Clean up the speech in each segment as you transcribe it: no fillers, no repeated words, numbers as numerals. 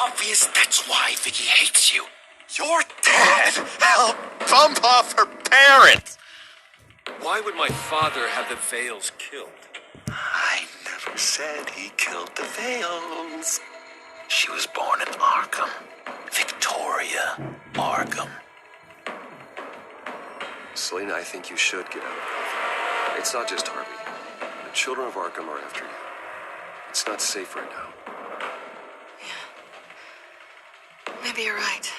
obvious that's why Vicky hates you. Your dad helped bump off her parents. Why would my father have the Vales killed? I never said he killed the Vales. She was born in Arkham. Victoria Arkham. Selena, I think you should get out of Gotham. It's not just Harvey. The children of Arkham are after you. It's not safe right now. Yeah. Maybe you're right.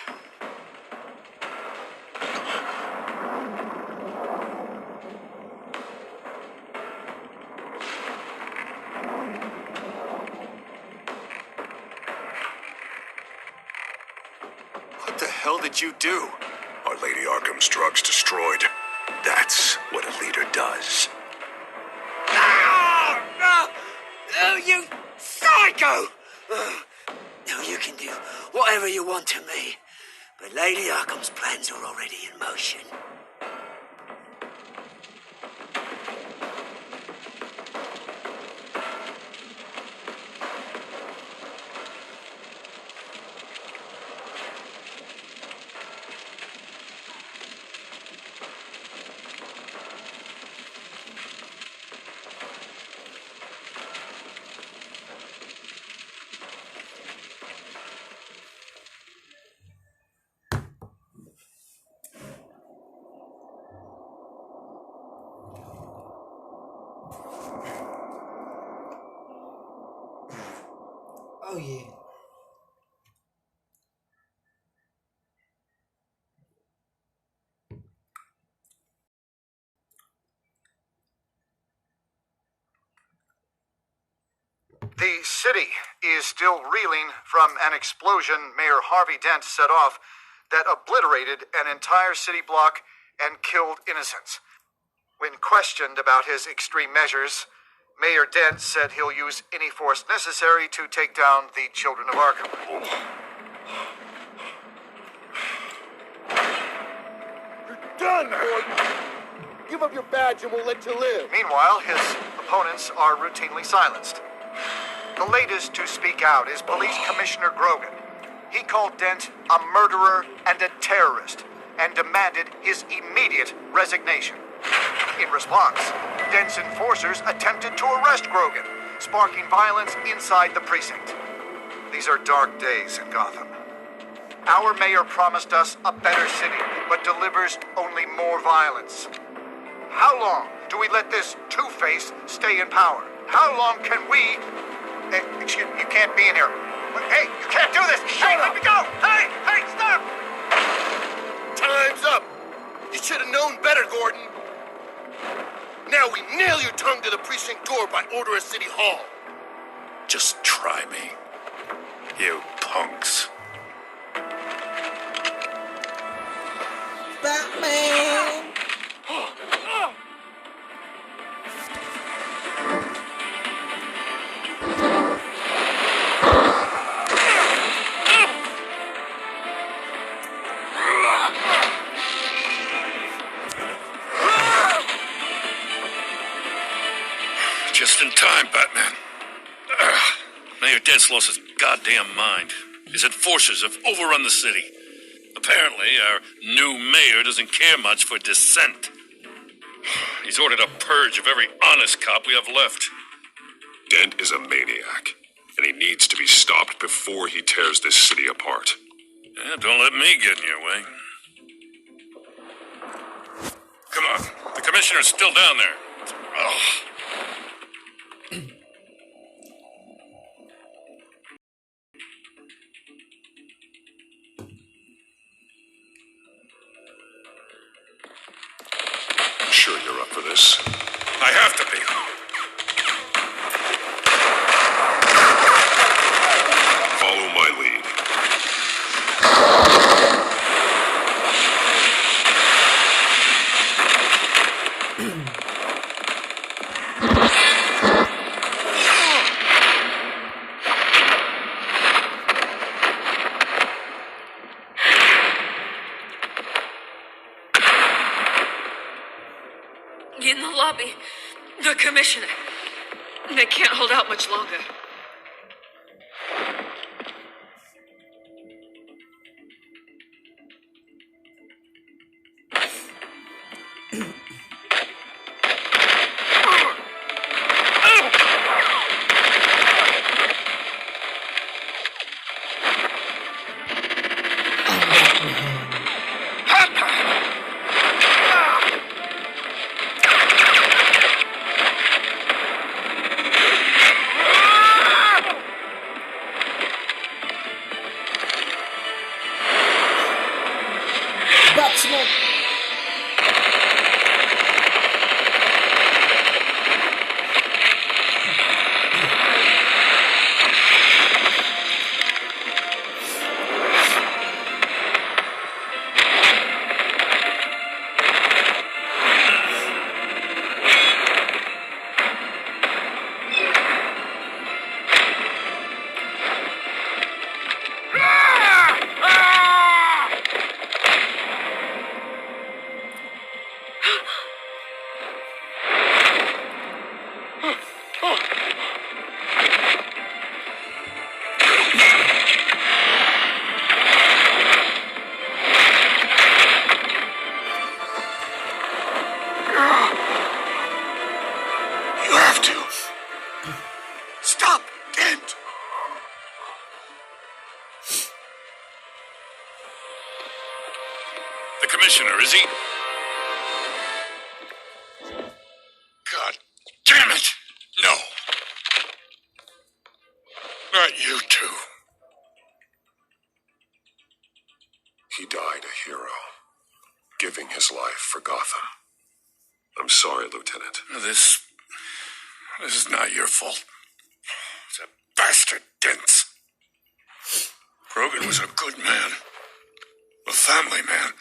What the hell did you do? Our Lady Arkham's drugs destroyed. That's what a leader does. No! No! Oh, you psycho! Now you can do whatever you want to me, but Lady Arkham's plans are already in motion. Oh yeah. The city is still reeling from an explosion Mayor Harvey Dent set off that obliterated an entire city block and killed innocents. When questioned about his extreme measures, Mayor Dent said he'll use any force necessary to take down the children of Arkham. You're done, Gordon. Give up your badge and we'll let you live. Meanwhile, his opponents are routinely silenced. The latest to speak out is Police Commissioner Grogan. He called Dent a murderer and a terrorist and demanded his immediate resignation. In response, Dent's enforcers attempted to arrest Grogan, sparking violence inside the precinct. These are dark days in Gotham. Our mayor promised us a better city, but delivers only more violence. How long do we let this Two-Face stay in power? How long can we... Excuse me, you can't be in here. Hey, you can't do this! Hey, let me go! Hey, stop! Time's up. You should have known better, Gordon. Now we nail your tongue to the precinct door by order of City Hall. Just try me, you punks. Batman. Just in time, Batman. Mayor Dent's lost his goddamn mind. His enforcers have overrun the city. Apparently, our new mayor doesn't care much for dissent. He's ordered a purge of every honest cop we have left. Dent is a maniac, and he needs to be stopped before he tears this city apart. Yeah, don't let me get in your way. Come on, the commissioner's still down there. Oh. Sure you're up for this? I have to be. Follow my lead. In the lobby, the commissioner. They can't hold out much longer. Smoke. You have to. Stop, Dent! The commissioner, is he? God damn it! No. Not you two. He died a hero, giving his life for Gotham. I'm sorry, Lieutenant. This is not your fault. It's a bastard, Dent. Grogan was a good man. A family man.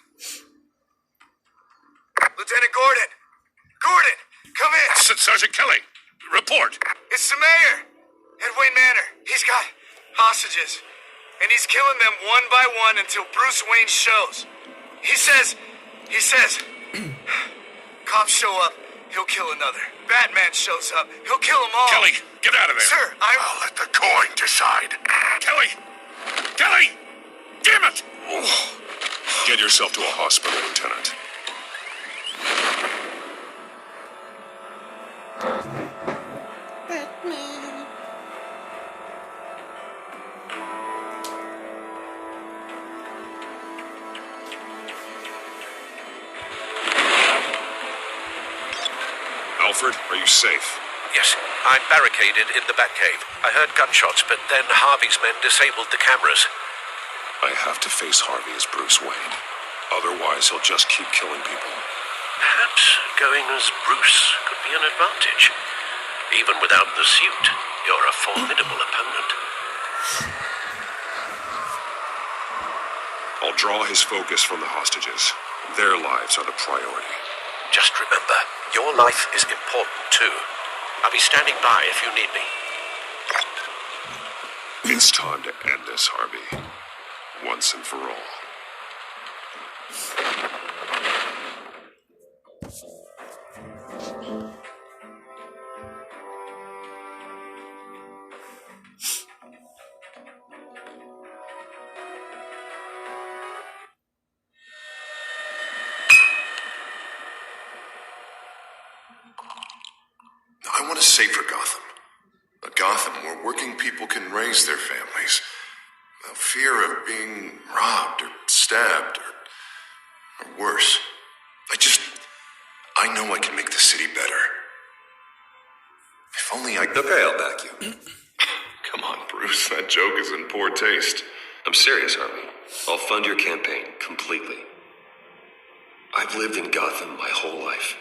Lieutenant Gordon! Gordon, come in! Sergeant Kelly, report. It's the mayor at Wayne Manor. He's got hostages, and he's killing them one by one until Bruce Wayne shows. He says, cops show up, he'll kill another. Batman shows up, he'll kill them all. Kelly, get out of there. Sir, I'll let the coin decide. Kelly! Kelly! Damn it! Get yourself to a hospital, Lieutenant. Batman. Alfred, are you safe? Yes, I'm barricaded in the Batcave. I heard gunshots, but then Harvey's men disabled the cameras. I have to face Harvey as Bruce Wayne. Otherwise, he'll just keep killing people. Perhaps going as Bruce could be an advantage. Even without the suit, you're a formidable opponent. I'll draw his focus from the hostages. Their lives are the priority. Just remember, your life is important too. I'll be standing by if you need me. It's time to end this, Harvey. Once and for all. I want a safer Gotham. A Gotham where working people can raise their families without fear of being robbed or stabbed or worse. I know I can make the city better. If only I... Okay, I'll back you. Come on, Bruce. That joke is in poor taste. I'm serious, Harvey. I'll fund your campaign completely. I've lived in Gotham my whole life,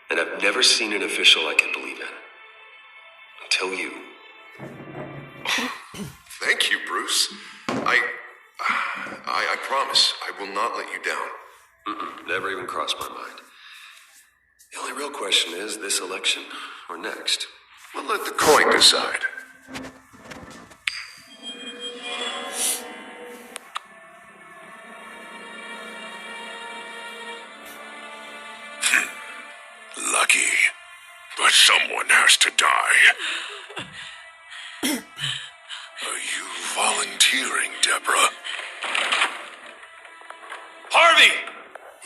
and I've never seen an official I can believe in. Until you. Thank you, Bruce. I promise I will not let you down. Never even crossed my mind. The only real question is this election or next. We'll let the coin decide. Lucky. But someone has to die. Are you volunteering, Deborah? Harvey!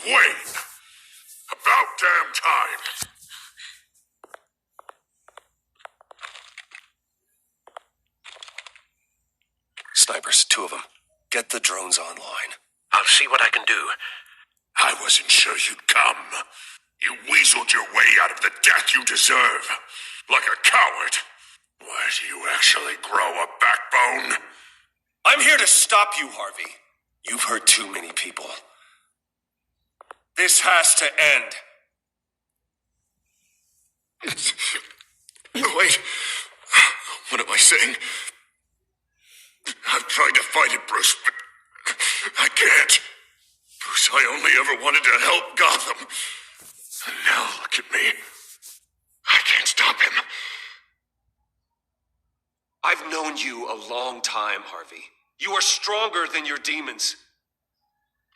Wait! About damn time. Snipers, 2 of them. Get the drones online. I'll see what I can do. I wasn't sure you'd come. You weaseled your way out of the death you deserve. Like a coward. Why do you actually grow a backbone? I'm here to stop you, Harvey. You've hurt too many people. This has to end. Wait. What am I saying? I've tried to fight it, Bruce, but I can't. Bruce, I only ever wanted to help Gotham. And now look at me. I can't stop him. I've known you a long time, Harvey. You are stronger than your demons.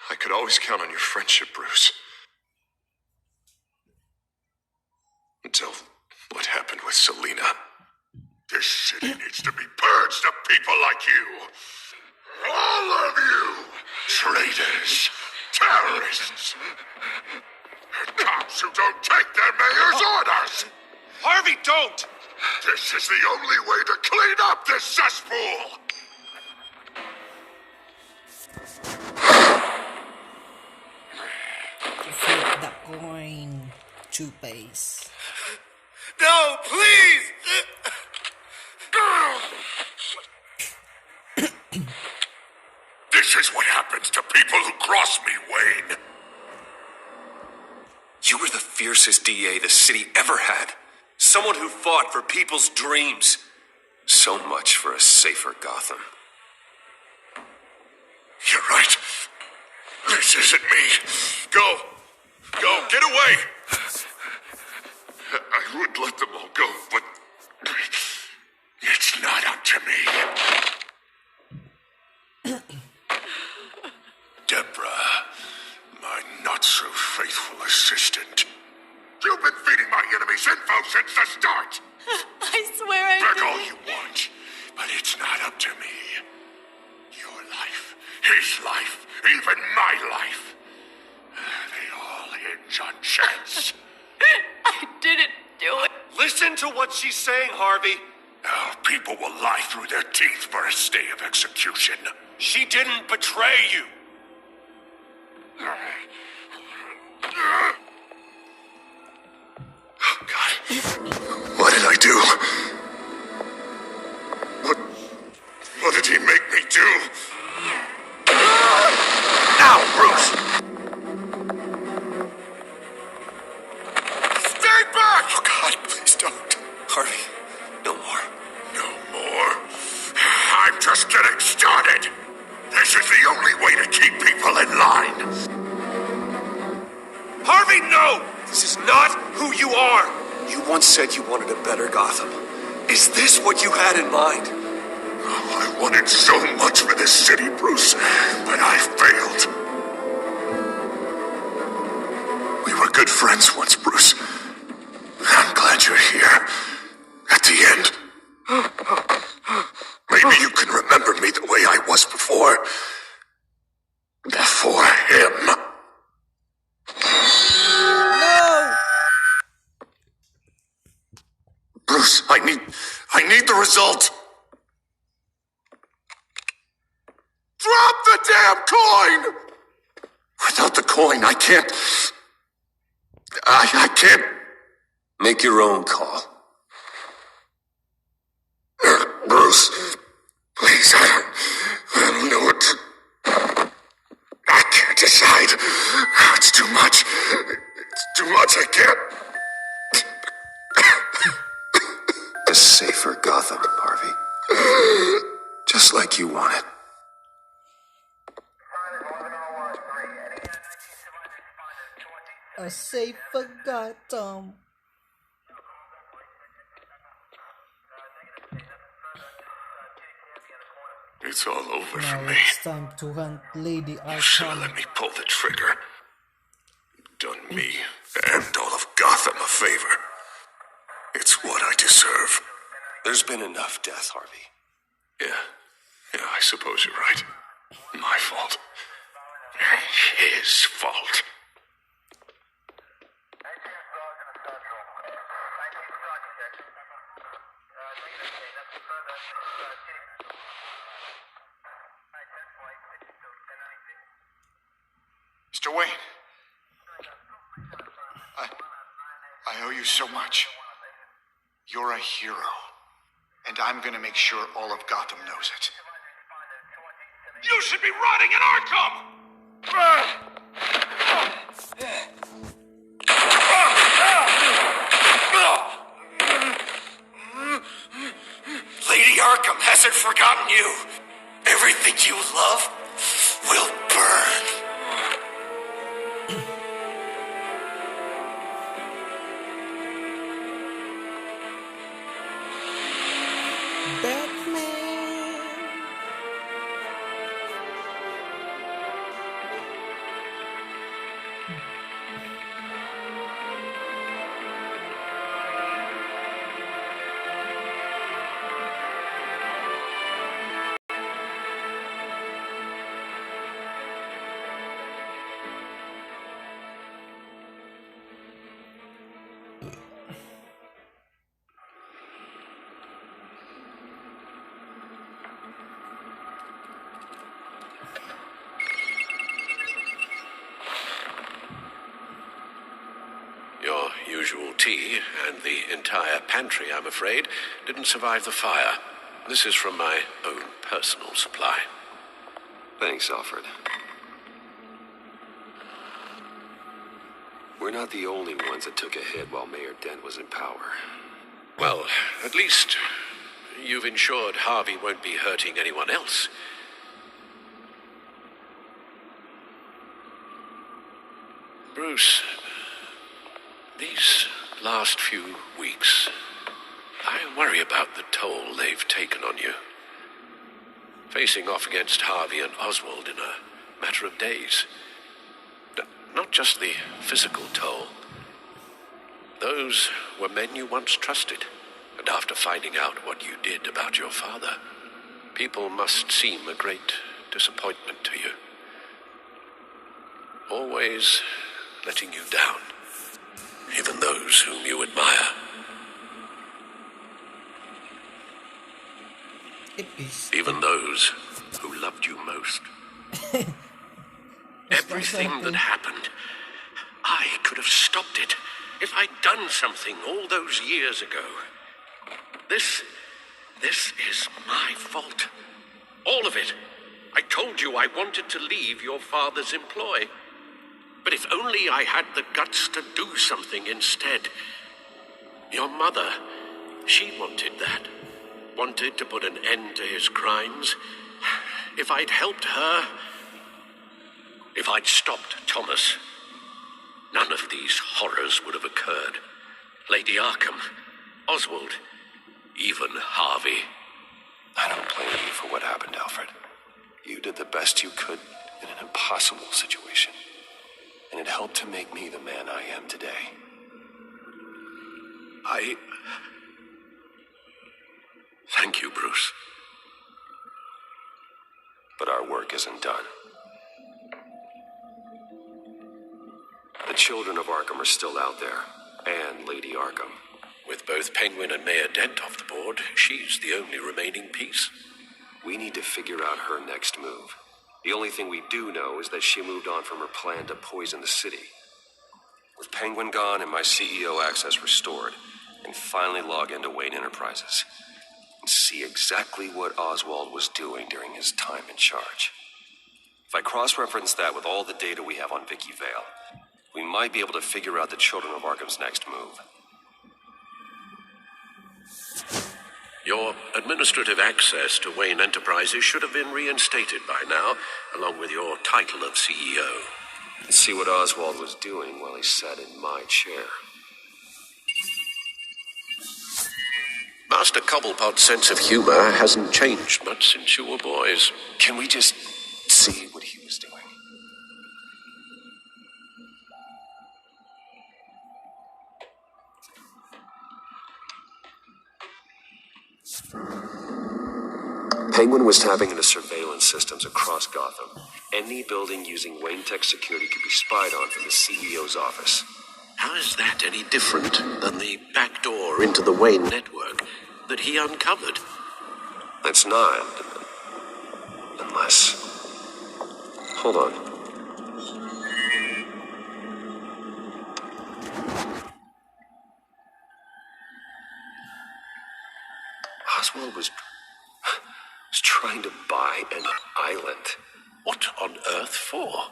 I could always count on your friendship, Bruce. Until what happened with Selina. This city needs to be purged of people like you. All of you! Traitors, terrorists, and cops who don't take their mayor's orders! Harvey, don't! This is the only way to clean up this cesspool! Flip the coin. 2 pace. No, please! This is what happens to people who cross me, Wayne. You were the fiercest DA the city ever had. Someone who fought for people's dreams. So much for a safer Gotham. You're right. This isn't me. Go. Go. Get away. I would let them all go, but it's not up to me. Deborah, my not-so-faithful assistant. You've been feeding my enemies info since the start. I swear I Beg didn't. all you want, but it's not up to me. Your life, his life, even my life. They all hinge on chance. I didn't do it. Listen to what she's saying, Harvey. Now people will lie through their teeth for a stay of execution. She didn't betray you. Oh, God. What did I do? What did he make me do? Now, Bruce! Stay back! Oh, God, please don't. Harvey, no more. No more? I'm just getting started. This is the only way to keep people in line. Harvey, no! This is not who you are. You once said you wanted a better Gotham. Is this what you had in mind? Oh, I wanted so much for this city, Bruce, but I failed. We were good friends once, Bruce. I'm glad you're here. At the end. Maybe you can remember me the way I was before. Before him. No! Bruce, I need the result. Drop the damn coin! Without the coin, I can't... I can't... Make your own call. Bruce, please, I don't know what to... I can't decide. It's too much. It's too much, I can't... A safer Gotham, Harvey. Just like you wanted. A safer Gotham. It's all over Now for me. it's time to hunt Lady You should have Arkham. let me pull the trigger. Done me and all of Gotham a favor. It's what I deserve. There's been enough death, Harvey. Yeah, I suppose you're right. My fault. His fault. Mr. Wayne, I owe you so much. You're a hero, and I'm gonna make sure all of Gotham knows it. You should be rotting in Arkham! Lady Arkham hasn't forgotten you. Everything you love will burn. Your usual tea and the entire pantry, I'm afraid, didn't survive the fire. This is from my own personal supply. Thanks, Alfred. We're not the only ones that took a hit while Mayor Dent was in power. Well, at least you've ensured Harvey won't be hurting anyone else. Bruce, these last few weeks, I worry about the toll they've taken on you. Facing off against Harvey and Oswald in a matter of days. Not just the physical toll. Those were men you once trusted, and after finding out what you did about your father, people must seem a great disappointment to you. Always letting you down, even those whom you admire. Even those who loved you most. Everything that happened, I could have stopped it if I'd done something all those years ago. This is my fault. All of it. I told you I wanted to leave your father's employ. But if only I had the guts to do something instead. Your mother, she wanted that. Wanted to put an end to his crimes. If I'd helped her, if I'd stopped Thomas, none of these horrors would have occurred. Lady Arkham, Oswald, even Harvey. I don't blame you for what happened, Alfred. You did the best you could in an impossible situation. And it helped to make me the man I am today. Thank you, Bruce. But our work isn't done. The children of Arkham are still out there, and Lady Arkham. With both Penguin and Mayor Dent off the board, she's the only remaining piece. We need to figure out her next move. The only thing we do know is that she moved on from her plan to poison the city. With Penguin gone and my CEO access restored, I can finally log into Wayne Enterprises and see exactly what Oswald was doing during his time in charge. If I cross-reference that with all the data we have on Vicky Vale, we might be able to figure out the Children of Arkham's next move. Your administrative access to Wayne Enterprises should have been reinstated by now, along with your title of CEO. Let's see what Oswald was doing while he sat in my chair. Master Cobblepot's sense of humor hasn't changed much since you were boys. Can we just see what he was doing? Penguin was tapping into surveillance systems across Gotham. Any building using Wayne Tech security could be spied on from the CEO's office. How is that any different than the back door into the Wayne network that he uncovered? It's not. Unless... Hold on. Oswald was trying to buy an island. What on earth for?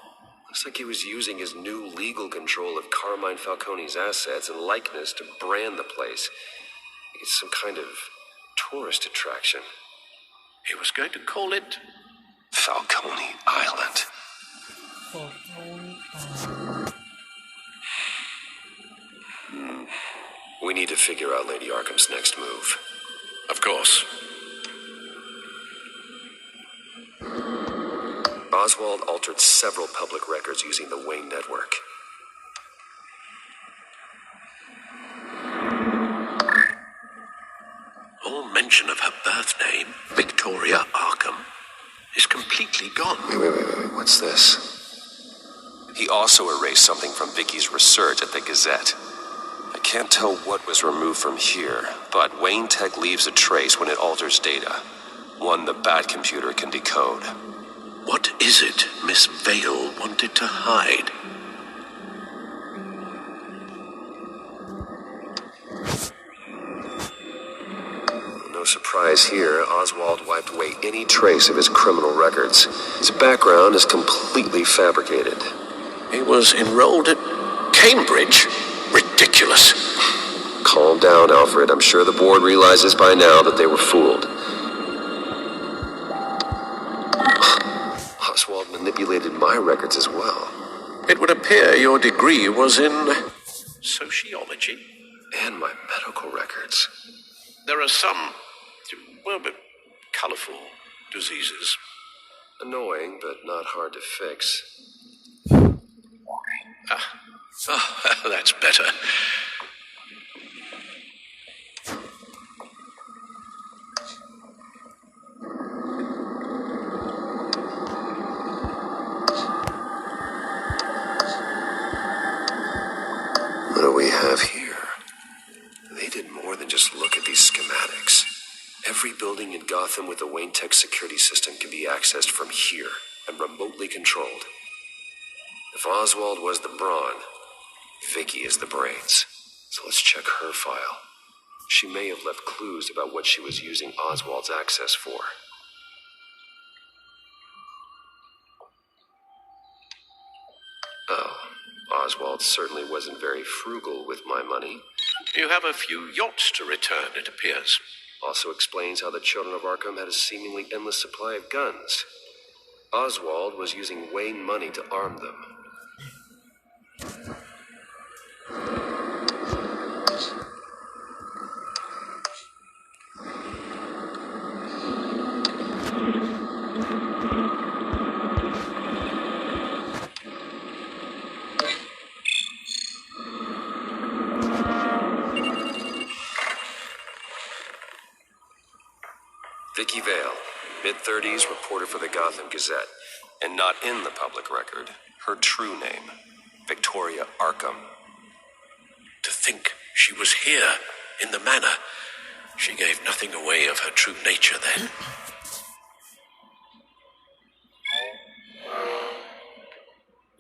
Looks like he was using his new legal control of Carmine Falcone's assets and likeness to brand the place. It's some kind of tourist attraction. He was going to call it Falcone Island. Falcone Island. We need to figure out Lady Arkham's next move. Of course. Oswald altered several public records using the Wayne network. All mention of her birth name, Victoria Arkham, is completely gone. Wait. What's this? He also erased something from Vicky's research at the Gazette. I can't tell what was removed from here, but Wayne Tech leaves a trace when it alters data. One the Bat computer can decode. What is it Miss Vale wanted to hide? No surprise here, Oswald wiped away any trace of his criminal records. His background is completely fabricated. He was enrolled at Cambridge? Ridiculous. Calm down, Alfred. I'm sure the board realizes by now that they were fooled. Oswald manipulated my records as well. It would appear your degree was in sociology. And my medical records. There are some, colorful diseases. Annoying, but not hard to fix. That's better. What do we have here? They did more than just look at these schematics. Every building in Gotham with the Wayne Tech security system can be accessed from here and remotely controlled. If Oswald was the brawn, Vicky is the brains. So let's check her file. She may have left clues about what she was using Oswald's access for. Oh, Oswald certainly wasn't very frugal with my money. You have a few yachts to return, it appears. Also explains how the children of Arkham had a seemingly endless supply of guns. Oswald was using Wayne money to arm them. Vicky Vale, mid-30s, reporter for the Gotham Gazette. And not in the public record, her true name, Victoria Arkham. To think she was here, in the manor. She gave nothing away of her true nature then.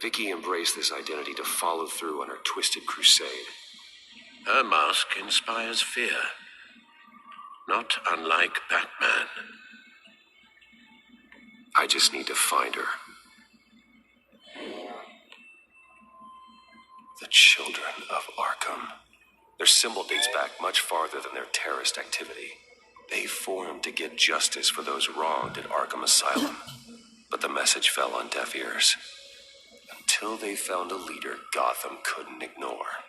Vicky embraced this identity to follow through on her twisted crusade. Her mask inspires fear. Not unlike Batman. I just need to find her. The Children of Arkham. Their symbol dates back much farther than their terrorist activity. They formed to get justice for those wronged at Arkham Asylum. But the message fell on deaf ears. Until they found a leader Gotham couldn't ignore.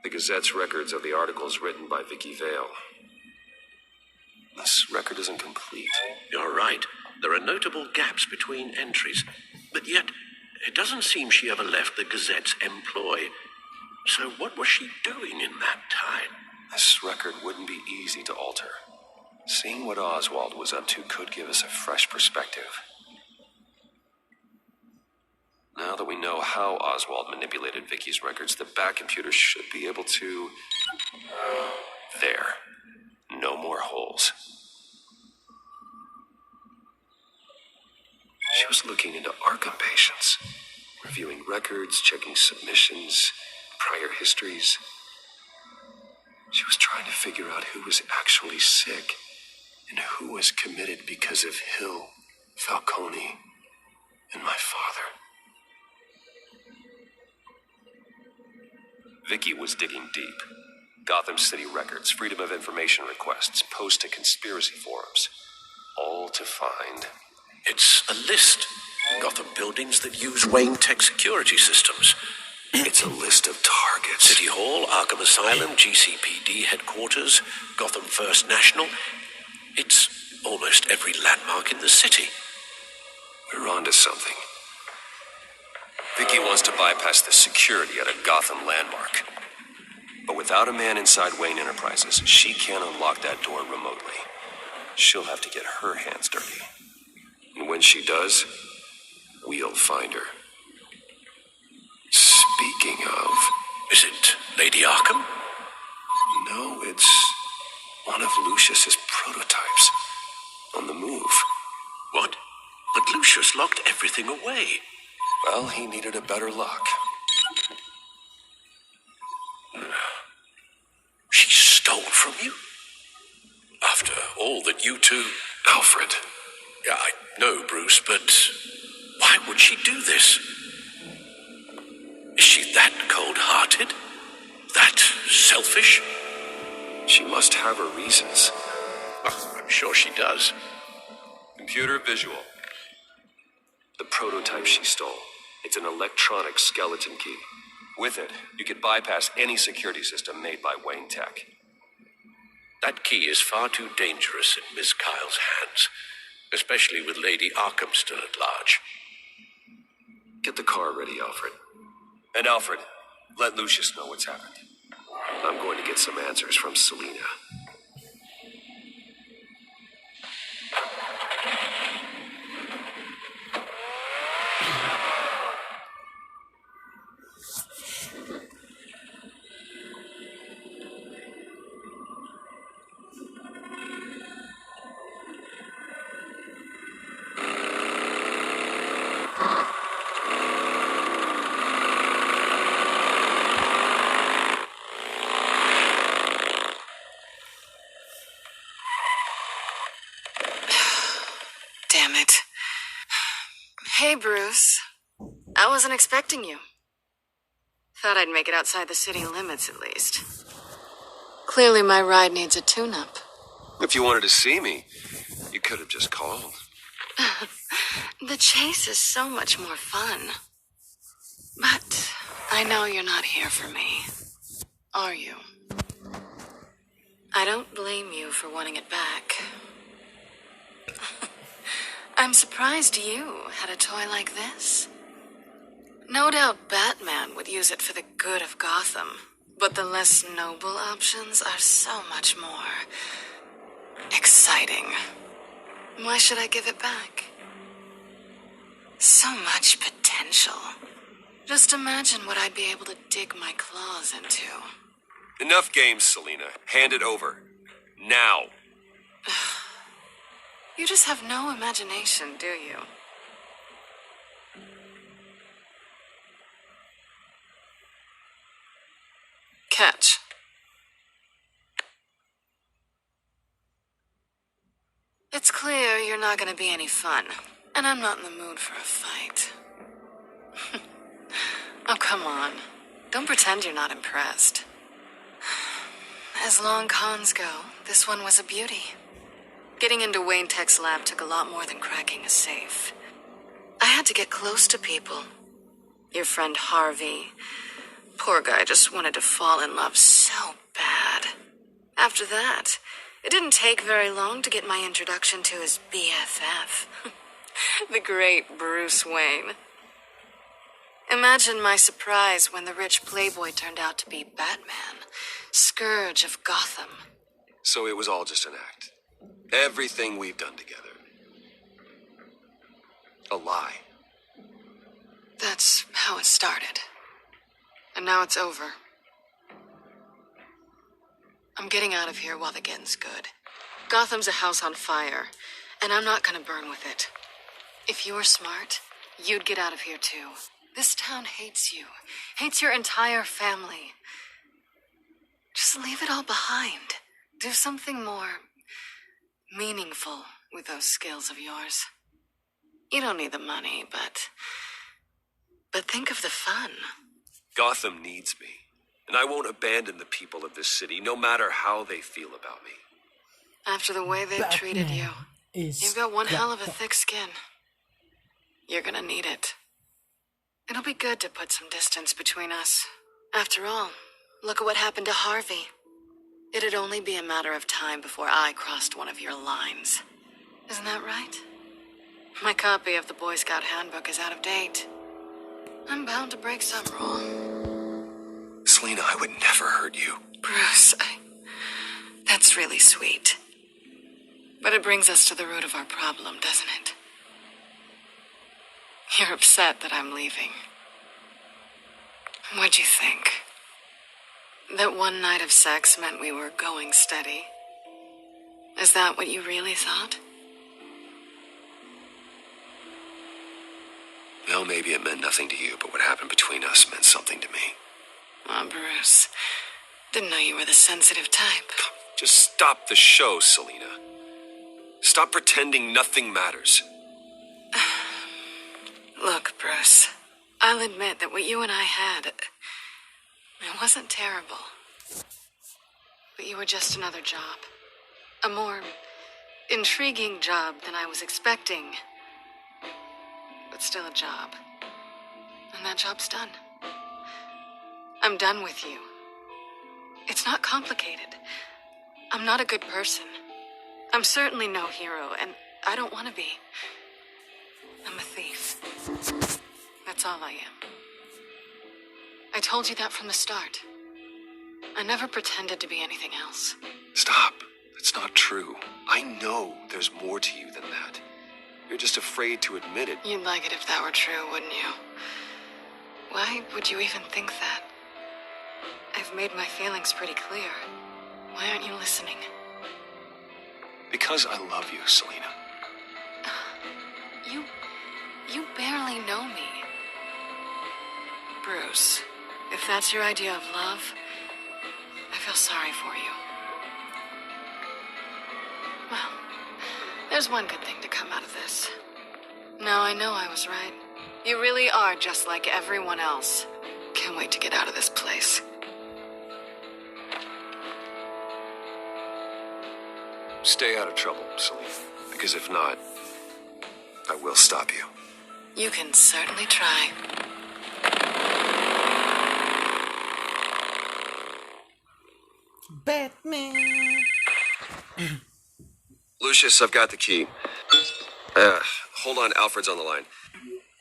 The Gazette's records of the articles written by Vicky Vale. This record isn't complete. You're right. There are notable gaps between entries. But yet, it doesn't seem she ever left the Gazette's employ. So what was she doing in that time? This record wouldn't be easy to alter. Seeing what Oswald was up to could give us a fresh perspective. Now that we know how Oswald manipulated Vicky's records, the Bat computer should be able to... There. No more holes. She was looking into Arkham patients, reviewing records, checking submissions, prior histories. She was trying to figure out who was actually sick and who was committed because of Hill, Falcone, and my father. Vicky was digging deep. Gotham City records, Freedom of Information requests, posts to conspiracy forums. All to find... It's a list. Gotham buildings that use Wayne Tech security systems. It's a list of targets. City Hall, Arkham Asylum, GCPD headquarters, Gotham First National. It's almost every landmark in the city. We're onto something. Vicky wants to bypass the security at a Gotham landmark. But without a man inside Wayne Enterprises, she can't unlock that door remotely. She'll have to get her hands dirty. And when she does, we'll find her. Speaking of... Is it Lady Arkham? No, it's one of Lucius's prototypes. On the move. What? But Lucius locked everything away. Well, he needed a better lock. She stole from you? After all that you two... Alfred. Yeah, I know, Bruce, but why would she do this? Is she that cold-hearted? That selfish? She must have her reasons. Oh, I'm sure she does. Computer visual. The prototype she stole. It's an electronic skeleton key. With it, you could bypass any security system made by Wayne Tech. That key is far too dangerous in Miss Kyle's hands, especially with Lady Arkham still at large. Get the car ready, Alfred. And Alfred, let Lucius know what's happened. I'm going to get some answers from Selina. Damn it. Hey, Bruce. I wasn't expecting you. Thought I'd make it outside the city limits, at least. Clearly my ride needs a tune-up. If you wanted to see me, you could have just called. The chase is so much more fun. But I know you're not here for me. Are you? I don't blame you for wanting it back. I'm surprised you had a toy like this. No doubt Batman would use it for the good of Gotham, but the less noble options are so much more exciting. Why should I give it back? So much potential. Just imagine what I'd be able to dig my claws into. Enough games, Selina. Hand it over. Now. You just have no imagination, do you? Catch. It's clear you're not going to be any fun, and I'm not in the mood for a fight. Oh, come on. Don't pretend you're not impressed. As long cons go, this one was a beauty. Getting into Wayne Tech's lab took a lot more than cracking a safe. I had to get close to people. Your friend Harvey. Poor guy just wanted to fall in love so bad. After that, it didn't take very long to get my introduction to his BFF. The great Bruce Wayne. Imagine my surprise when the rich playboy turned out to be Batman, Scourge of Gotham. So it was all just an act. Everything we've done together. A lie. That's how it started. And now it's over. I'm getting out of here while the getting's good. Gotham's a house on fire, and I'm not gonna burn with it. If you were smart, you'd get out of here too. This town hates you. Hates your entire family. Just leave it all behind. Do something more meaningful with those skills of yours. You don't need the money, but think of the fun. Gotham needs me, and I won't abandon the people of this city, no matter how they feel about me. After the way they've treated you, you've got one hell of a thick skin. You're gonna need it. It'll be good to put some distance between us. After all, look at what happened to Harvey. It'd only be a matter of time before I crossed one of your lines. Isn't that right? My copy of the Boy Scout Handbook is out of date. I'm bound to break some rule. Selina, I would never hurt you. Bruce, that's really sweet. But it brings us to the root of our problem, doesn't it? You're upset that I'm leaving. What'd you think? That one night of sex meant we were going steady? Is that what you really thought? Well, maybe it meant nothing to you, but what happened between us meant something to me. Oh, Bruce. Didn't know you were the sensitive type. Just stop the show, Selina. Stop pretending nothing matters. Look, Bruce, I'll admit that what you and I had, it wasn't terrible. But you were just another job. A more intriguing job than I was expecting. But still a job. And that job's done. I'm done with you. It's not complicated. I'm not a good person. I'm certainly no hero, and I don't want to be. I'm a thief. That's all I am. I told you that from the start. I never pretended to be anything else. Stop. That's not true. I know there's more to you than that. You're just afraid to admit it. You'd like it if that were true, wouldn't you? Why would you even think that? I've made my feelings pretty clear. Why aren't you listening? Because I love you, Selina. You barely know me. Bruce, if that's your idea of love, I feel sorry for you. Well, there's one good thing to come out of this. Now I know I was right. You really are just like everyone else. Can't wait to get out of this place. Stay out of trouble, Selina. Because if not, I will stop you. You can certainly try. Batman. Lucius, I've got the key. Hold on, Alfred's on the line.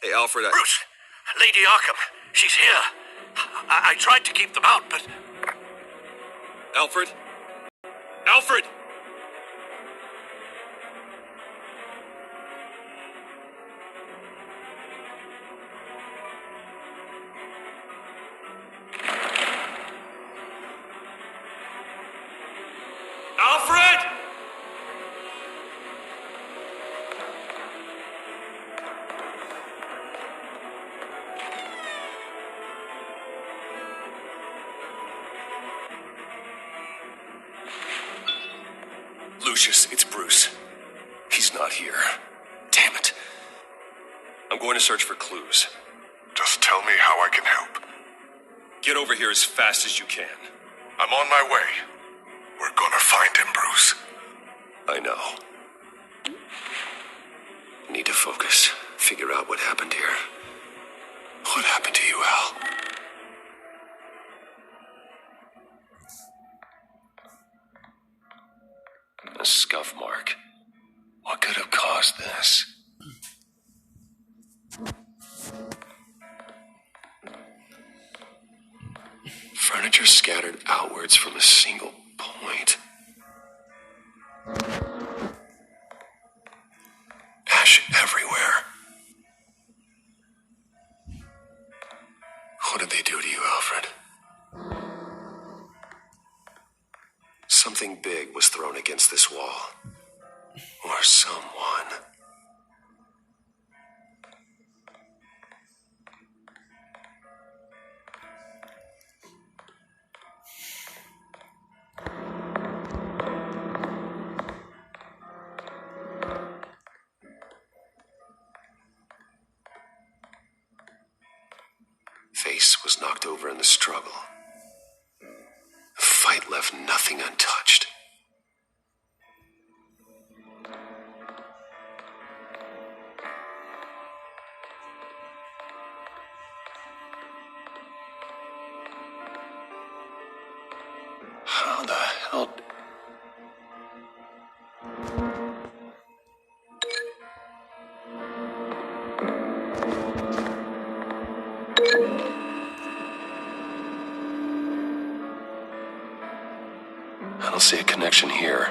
Hey, Alfred, Bruce, Lady Arkham, she's here. I tried to keep them out, but... Alfred? Alfred! Alfred! Lucius, it's Bruce. He's not here. Damn it. I'm going to search for clues. Just tell me how I can help. Get over here as fast as you can. I'm on my way. We're gonna find him, Bruce. I know. I need to focus. Figure out what happened here. What happened to you, Al? A scuff mark. What could have caused this? Furniture scattered outwards from a single point. Ash everywhere. What did they do to you, Alfred? Something big was thrown against this wall. Or someone. face was knocked over in the struggle. The fight left nothing untouched. How the hell... I don't see a connection here.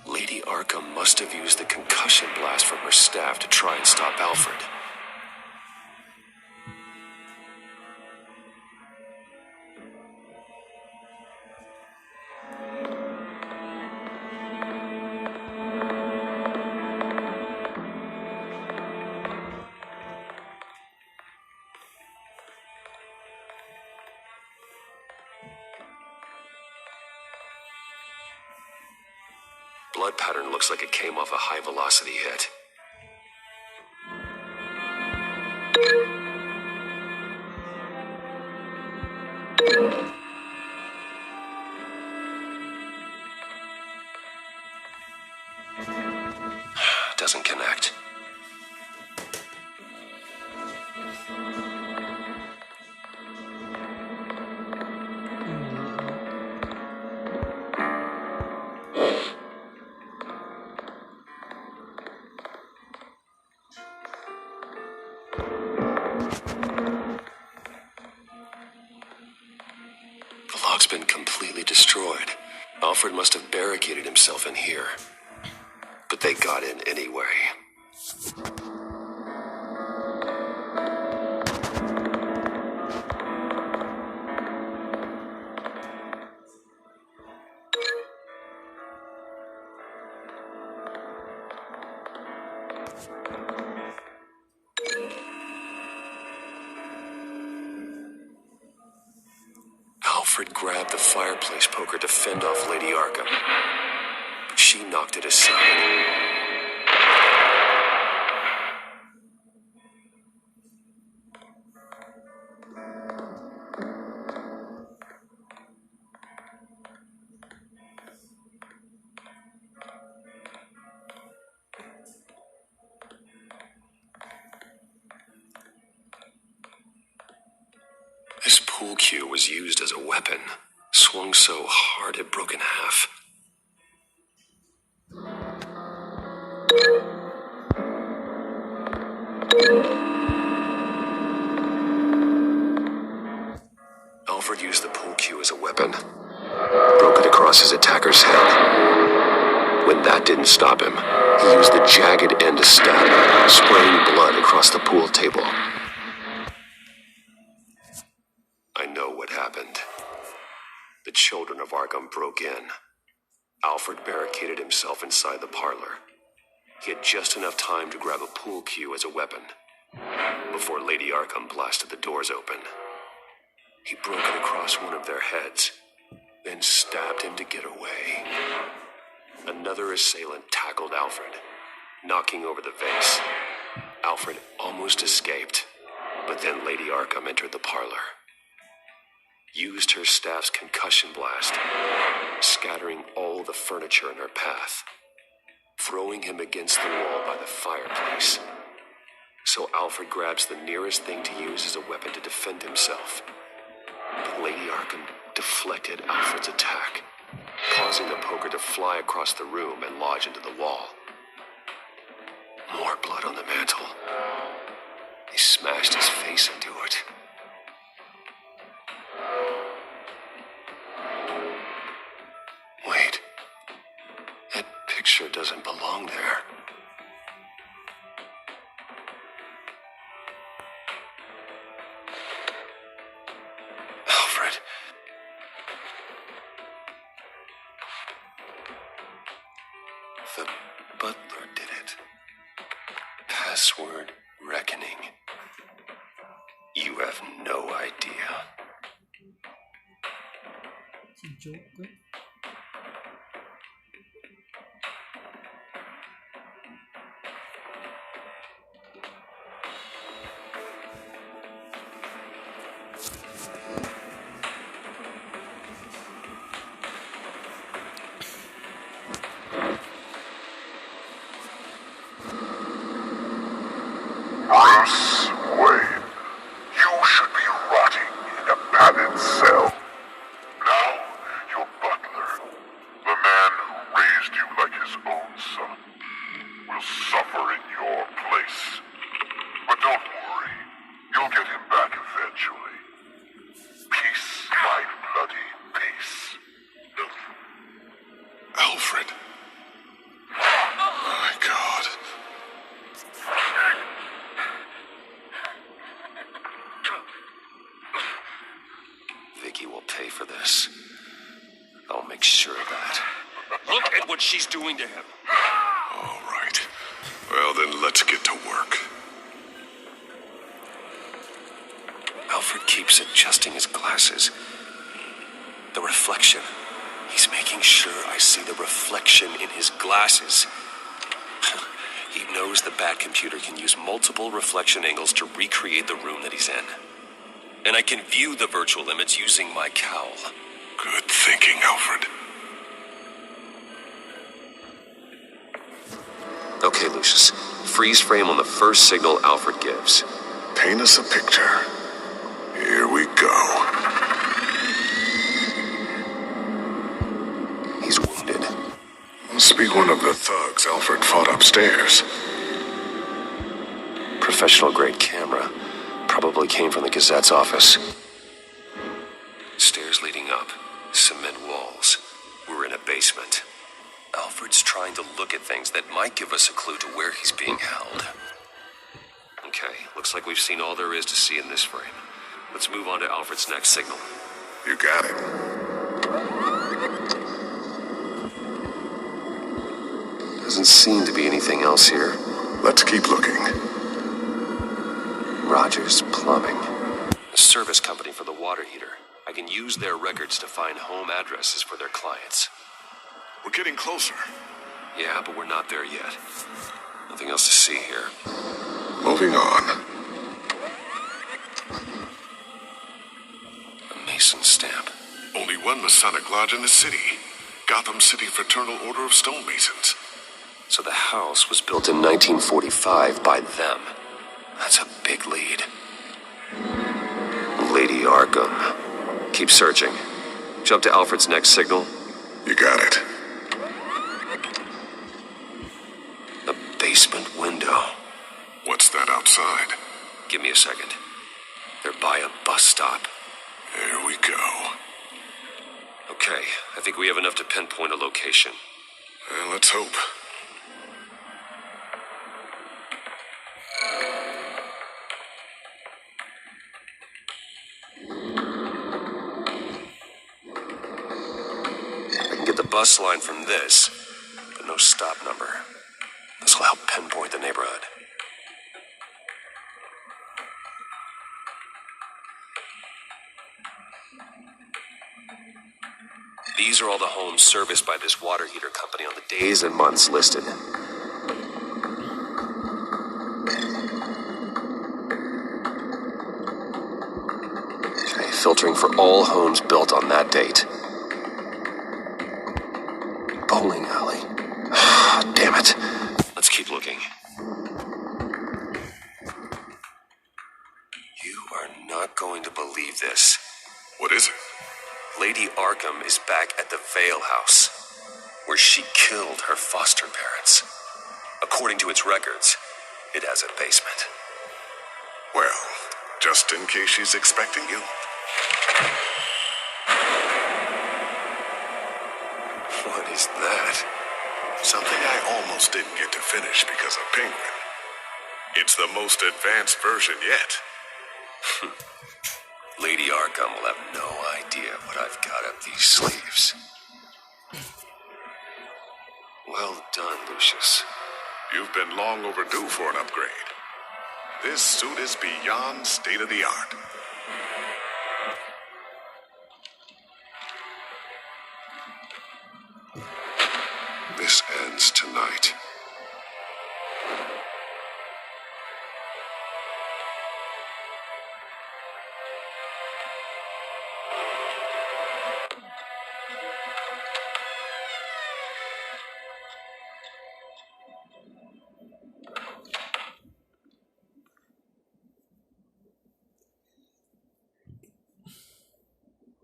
Lady Arkham must have used the concussion blast from her staff to try and stop Alfred. Blood pattern looks like it came off a high-velocity hit. Doesn't connect. The lock's been completely destroyed. Alfred must have barricaded himself in here. But they got in anyway. Alfred grabbed the fireplace poker to fend off Lady Arkham, but she knocked it aside. This pool cue was used as a weapon, swung so hard it broke in half. Alfred used the pool cue as a weapon, broke it across his attacker's head. When that didn't stop him, he used the jagged end to stab him, spraying blood across the pool table. I know what happened. The children of Arkham broke in. Alfred barricaded himself inside the parlor. He had just enough time to grab a pool cue as a weapon before Lady Arkham blasted the doors open. He broke it across one of their heads, then stabbed him to get away. Another assailant tackled Alfred, knocking over the vase. Alfred almost escaped, but then Lady Arkham entered the parlor, used her staff's concussion blast, scattering all the furniture in her path, throwing him against the wall by the fireplace. So Alfred grabs the nearest thing to use as a weapon to defend himself. But Lady Arkham deflected Alfred's attack, causing the poker to fly across the room and lodge into the wall. More blood on the mantel. They smashed his face into it. Wait. That picture doesn't belong there. Alfred, Password reckoning. You have no idea. Si Joker. Bruce Wayne, you should be rotting in a padded cell. Now, your butler, the man who raised you like his own son, will suffer in your place. But don't worry, you'll get him back eventually. Peace, my bloody peace. Alfred. My God. Vicky will pay for this. I'll make sure of that. Look at what she's doing to him. All right. Well, then let's get to work. Alfred keeps adjusting his glasses. The reflection. He's making sure I see the reflection in his glasses. He knows the Bat computer can use multiple reflection angles to recreate the room that he's in. And I can view the virtual image using my cowl. Good thinking, Alfred. Okay, Lucius. Freeze frame on the first signal Alfred gives. Paint us a picture. Here we go. He's wounded. Must be one of the thugs Alfred fought upstairs. Professional-grade camera. Probably came from the Gazette's office. Stairs leading up. Cement walls. We're in a basement. Alfred's trying to look at things that might give us a clue to where he's being held. Okay, looks like we've seen all there is to see in this frame. Let's move on to Alfred's next signal. You got it. Doesn't seem to be anything else here. Let's keep looking. Rogers Plumbing. A service company for the water heater. I can use their records to find home addresses for their clients. We're getting closer. Yeah, but we're not there yet. Nothing else to see here. Moving on. A Mason stamp. Only one Masonic lodge in the city. Gotham City Fraternal Order of Stonemasons. So the house was built in 1945 by them. That's a big lead. Lady Arkham. Keep searching. Jump to Alfred's next signal. You got it. A basement window. What's that outside? Give me a second. They're by a bus stop. There we go. Okay, I think we have enough to pinpoint a location. Let's hope. I can get the bus line from this, but no stop number. This will help pinpoint the neighborhood. These are all the homes serviced by this water heater company on the days and months listed. Okay, filtering for all homes built on that date. Bowling alley. Damn it. Let's keep looking. You are not going to believe this. What is it? Lady Arkham is back at the Vale House, where she killed her foster parents. According to its records, it has a basement. Well, just in case she's expecting you. What is that? Something I almost didn't get to finish because of Penguin. It's the most advanced version yet. Lady Arkham will have no idea what I've got up these sleeves. Well done, Lucius. You've been long overdue for an upgrade. This suit is beyond state of the art. This ends tonight.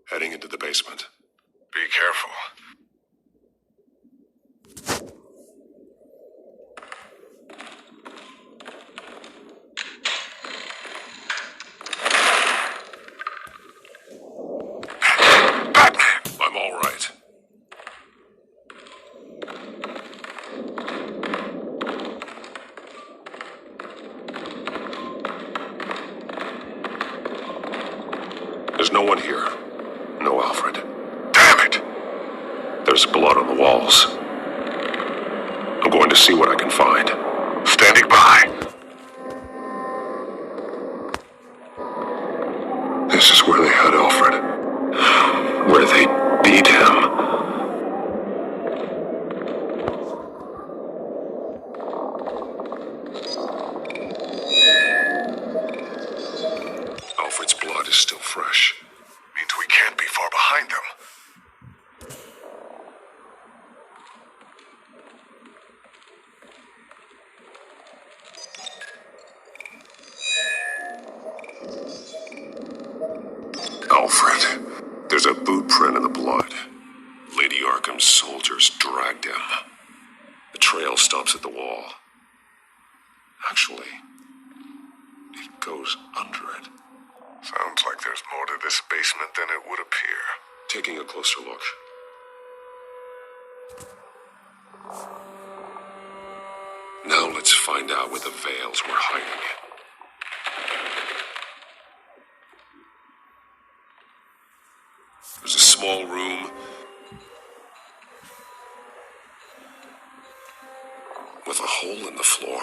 Heading into the basement. Be careful. I'm all right. There's no one here. No Alfred. Damn it! There's blood on the walls. I'm going to see what I can find. Standing by. This is where they had Alfred. Where they beat him. Alfred's blood is still fresh. Means we can't be far behind them. Alfred. There's a boot print in the blood. Lady Arkham's soldiers dragged him. The trail stops at the wall. Actually, it goes under it. Sounds like there's more to this basement than it would appear. Taking a closer look. Now let's find out where the Veils were hiding. There's a small room with a hole in the floor.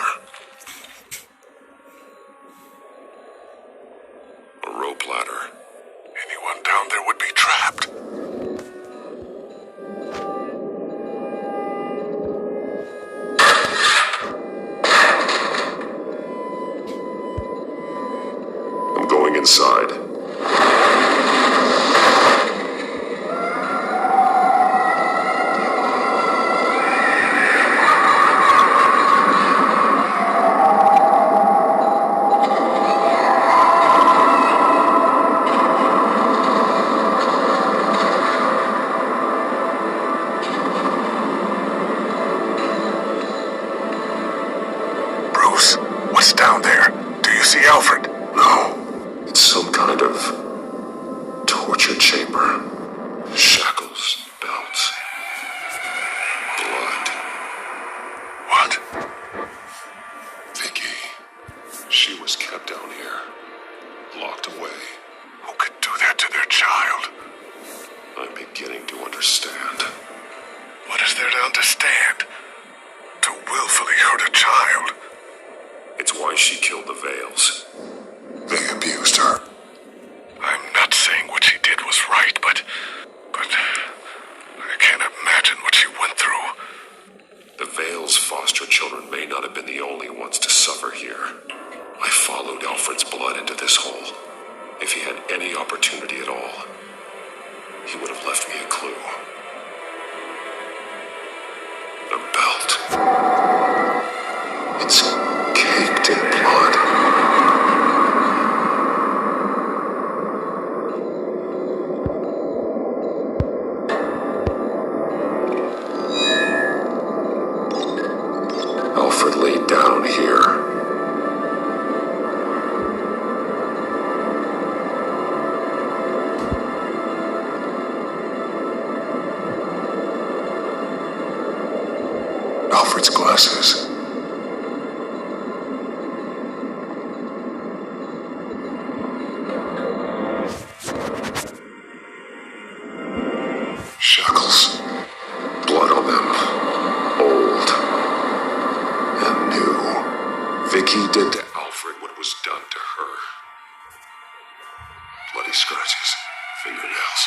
A rope ladder. Anyone down there would be trapped. I'm going inside. Bruce, what's down there? Do you see Alfred? No. It's some kind of torture chamber. Shackles, belts, blood. What? Vicky. She was kept down here. Locked away. Who could do that to their child? I'm beginning to understand. What is there to understand? To willfully hurt a child. It's why she killed the Veils. They abused her. I'm not saying what she did was right, but I can't imagine what she went through. The Veils' foster children may not have been the only ones to suffer here. I followed Alfred's blood into this hole. If he had any opportunity at all, he would have left me a clue. The belt. It's caked in blood. Alfred laid down here. Alfred's glasses. Shackles. Blood on them. Old. And new. Vicky did to Alfred what was Bloody scratches, fingernails.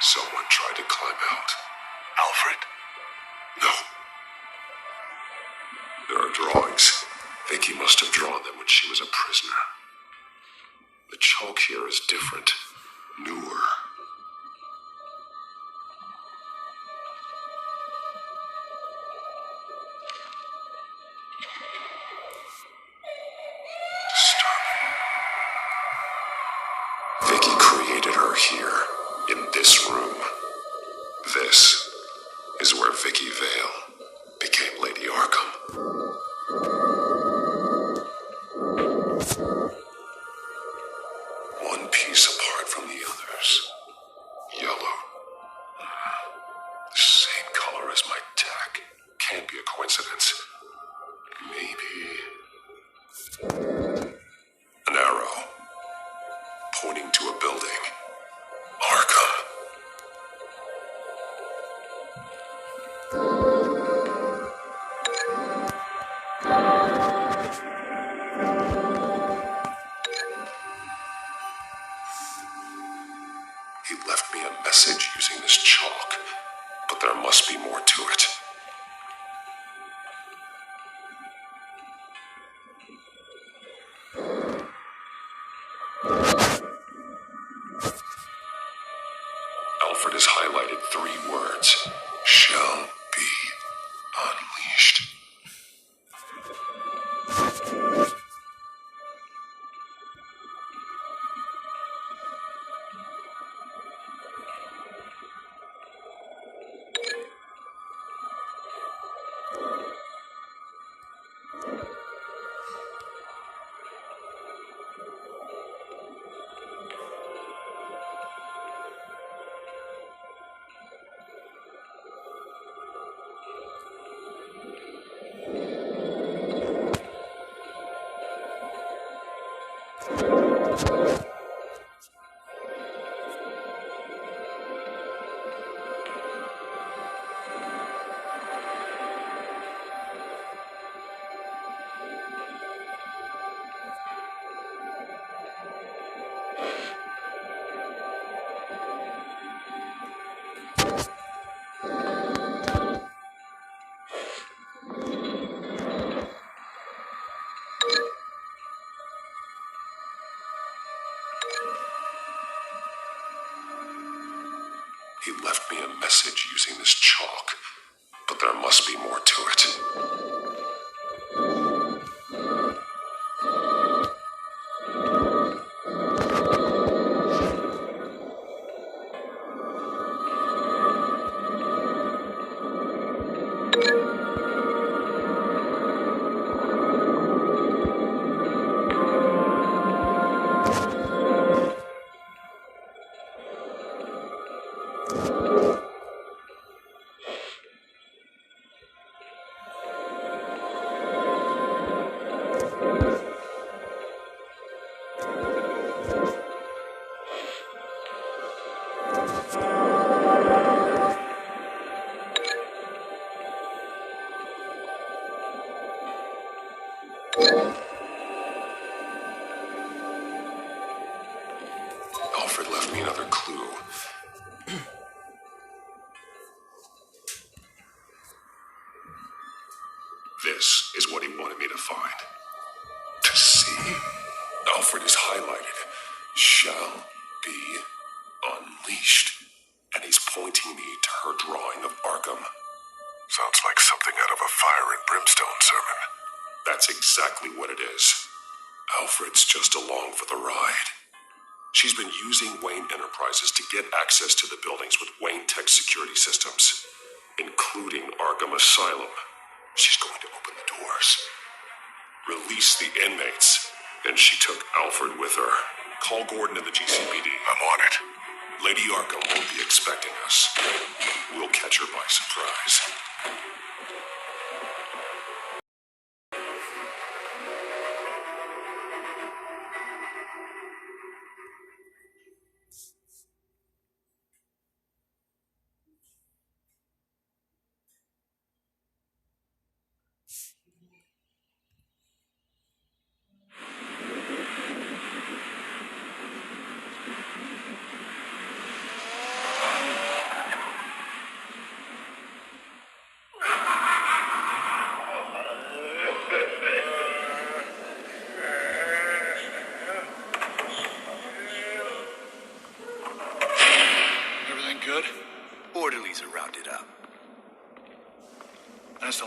Someone tried to climb out. Alfred? No. There are drawings. Vicky must have drawn them when she was a prisoner. The chalk here is different, newer. Vicky created her here, in this room. This is where Vicky Vale became Lady Arkham. One piece apart from the others. Yellow. The same color as my tack. Can't be a coincidence. Maybe... an arrow. Pointing to a building. Arkham. He left me a message using this chalk, but there must be more to it. Alfred has highlighted 3 words. Shall be unleashed. He left me a message using this chalk, but there must be more to it. Alfred left me another clue. This is what he wanted me to find. To see. Alfred is highlighted. Shall be unleashed. And he's pointing me to her drawing of Arkham. Sounds like something out of a fire and brimstone sermon. That's exactly what it is. Alfred's just along for the ride. She's been using Wayne Enterprises to get access to the buildings with Wayne Tech security systems, including Arkham Asylum. She's going to open the doors, release the inmates, and she took Alfred with her. Call Gordon and the GCPD. I'm on it. Lady Arkham won't be expecting us. We'll catch her by surprise.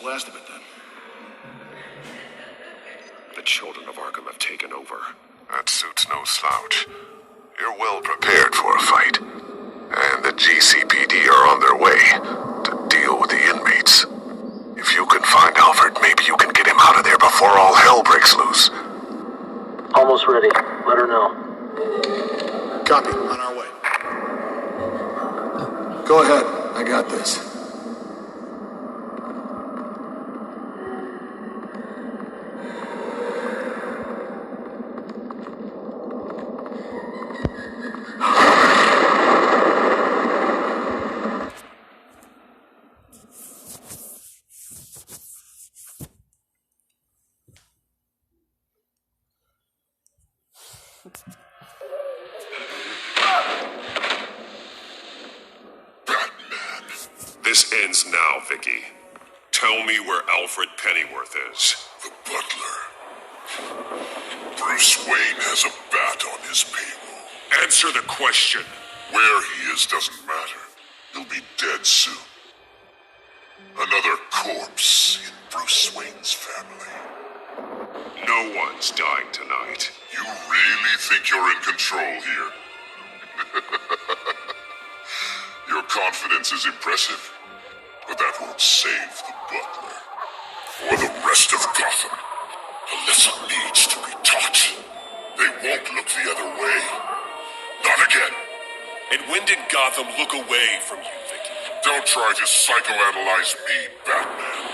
last of it then? The children of Arkham have taken over. That suit's no slouch. You're well prepared for a fight. And the GCPD are on their way to deal with the inmates. If you can find Alfred, maybe you can get him out of there before all hell breaks loose. Almost ready. Let her know. Copy. On our way. Go ahead. I got this. This ends now, Vicky. Tell me where Alfred Pennyworth is. The butler. Bruce Wayne has a bat on his payroll. Answer the question. Where he is doesn't matter. He'll be dead soon. Another corpse in Bruce Wayne's family. No one's dying tonight. You really think you're in control here? Your confidence is impressive, but that won't save the butler. Or the rest of Gotham. A lesson needs to be taught. They won't look the other way. Not again. And when did Gotham look away from you, Vicky? Don't try to psychoanalyze me, Batman.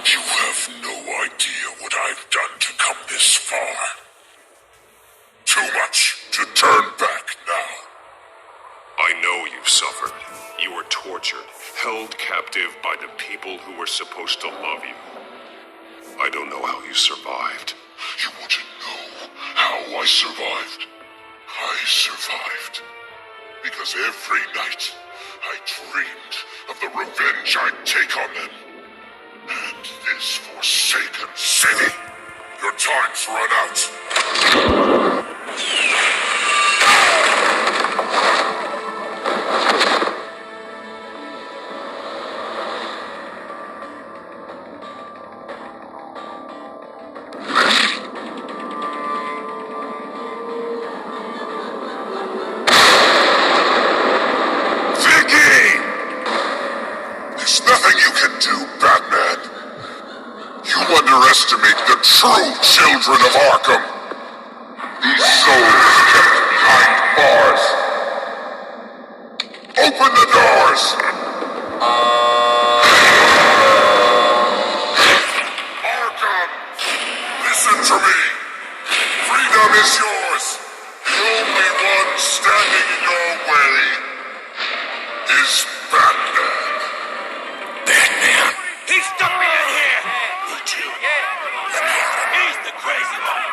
You have no idea what I've done to come this far. Too much to turn back now. I know you've suffered. You were tortured, held captive by the people who were supposed to love you. I don't know how you survived. You want to know how I survived? I survived because every night I dreamed of the revenge I'd take on them. And this forsaken city. Your time's run out. Underestimate the true children of Arkham. These souls kept behind bars. Open the doors! Arkham, listen to me. Freedom is yours. The only one standing in your way is Batman. Batman? He stuck me in here! He's the crazy one!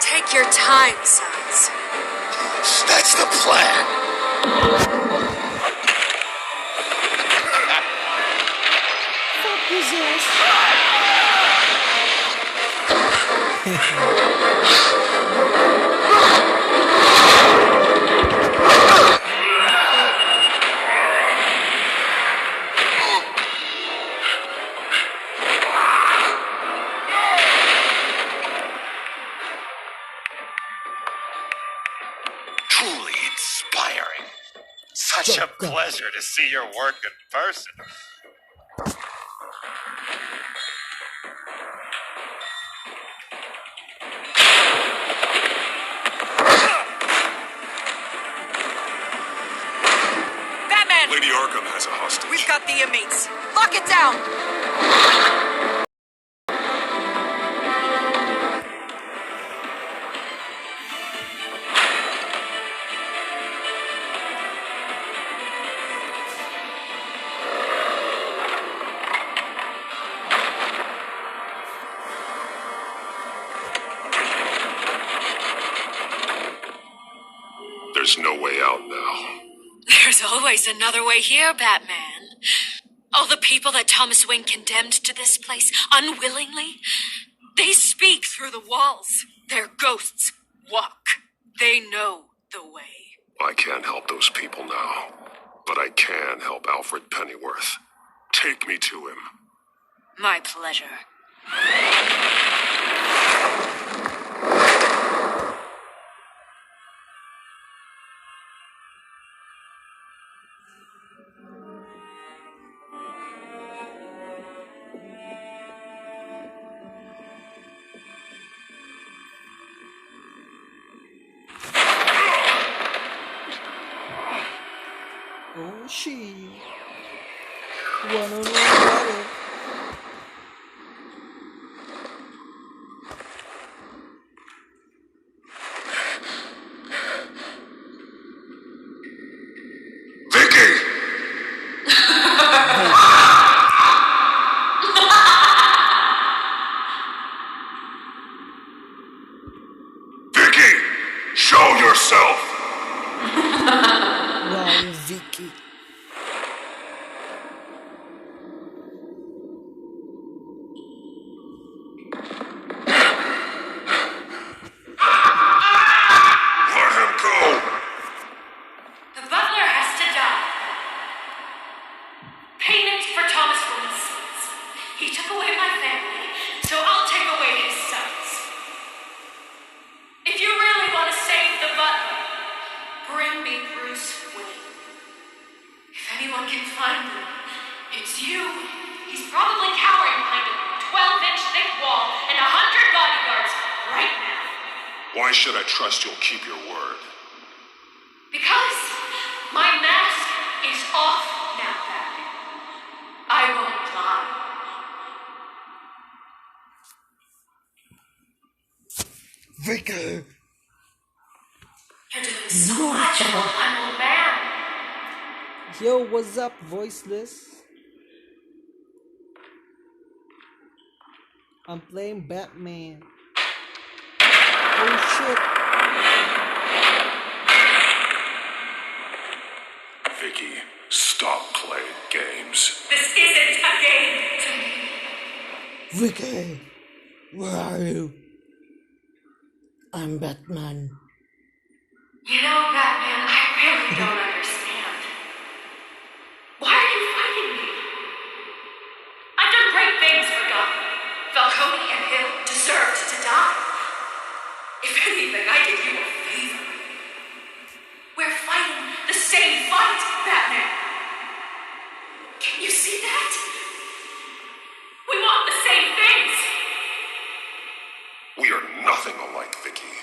Take your time, sons. That's the plan. Fuck his ass. Truly inspiring. Such a pleasure to see your work in person. Batman! Lady Arkham has a hostage. We've got the inmates. Lock it down! There's no way out now. There's always another way here, Batman. All the people that Thomas Wayne condemned to this place unwillingly, they speak through the walls. Their ghosts walk. They know the way. I can't help those people now, but I can help Alfred Pennyworth. Take me to him. My pleasure. Oh shit. One-on-one battle. Vicky! Vicky! Show yourself! Wow, Vicky. Let him go! The butler has to die. Payment for Thomas Wayne's sins. He took away my family, so I'll take away his sons. If you really want to save the butler, bring me Bruce Wayne. If anyone can find him, it's you. He's probably cowering behind a 12-inch thick wall and 100 bodyguards right now. Why should I trust you'll keep your word? Because my mask is off now, Batman. I won't lie. Vicky. You're doing so much for one old man. Yo, what's up, voiceless? I'm playing Batman. Oh shit. Vicky, stop playing games. This isn't a game to me. Vicky, where are you? I'm Batman. You know, Batman, I really don't understand. Why are you fighting me? I've done great things for Gotham. Falcone and Hill deserved to die. If anything, I did you a favor. We're fighting the same fight, Batman. Can you see that? We want the same things. We are nothing alike, Vicky.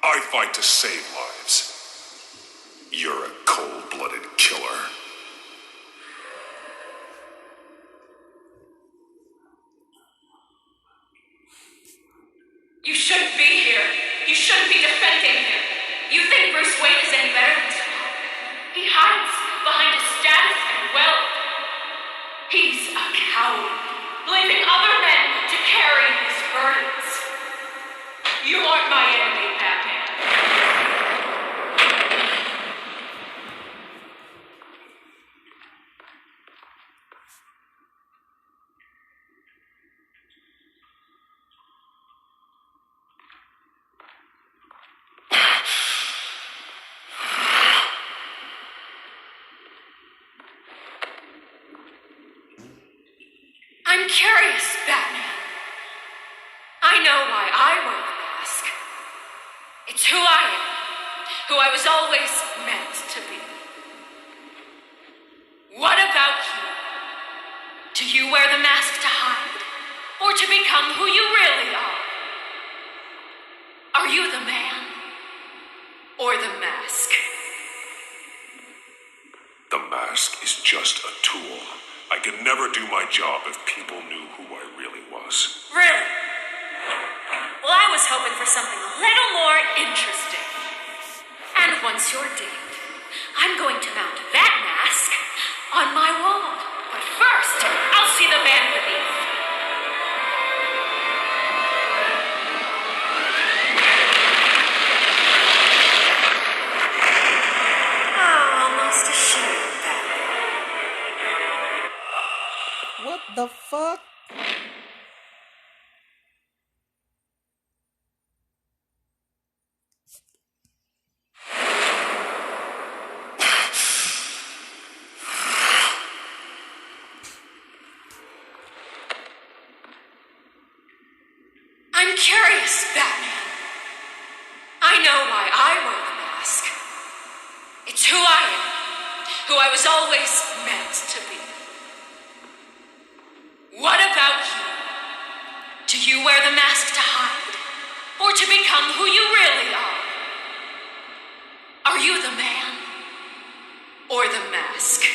I fight to save lives. You're a cold-blooded killer. You shouldn't be here. You shouldn't be defending him. You think Bruce Wayne is any better than Tom? He hides behind his status and wealth. He's a coward, leaving other men to carry his burdens. curious, Batman. I know why I wear the mask. It's who I am, who I was always meant to be. What about you? Do you wear the mask to hide, or to become who you really are? Are you the man, or the mask? The mask is just a tool. I could never do my job if people knew who I really was. Really? Well, I was hoping for something a little more interesting. And once you're dead, I'm going to mount that mask on my wall. But first, I'll see the man beneath. Oh, almost ashamed, Batman. What the fuck? I'm curious, Batman. I know why I wear the mask. It's who I am, who I was always meant to be. What about you? Do you wear the mask to hide, or to become who you really are? Are you the man, or the mask?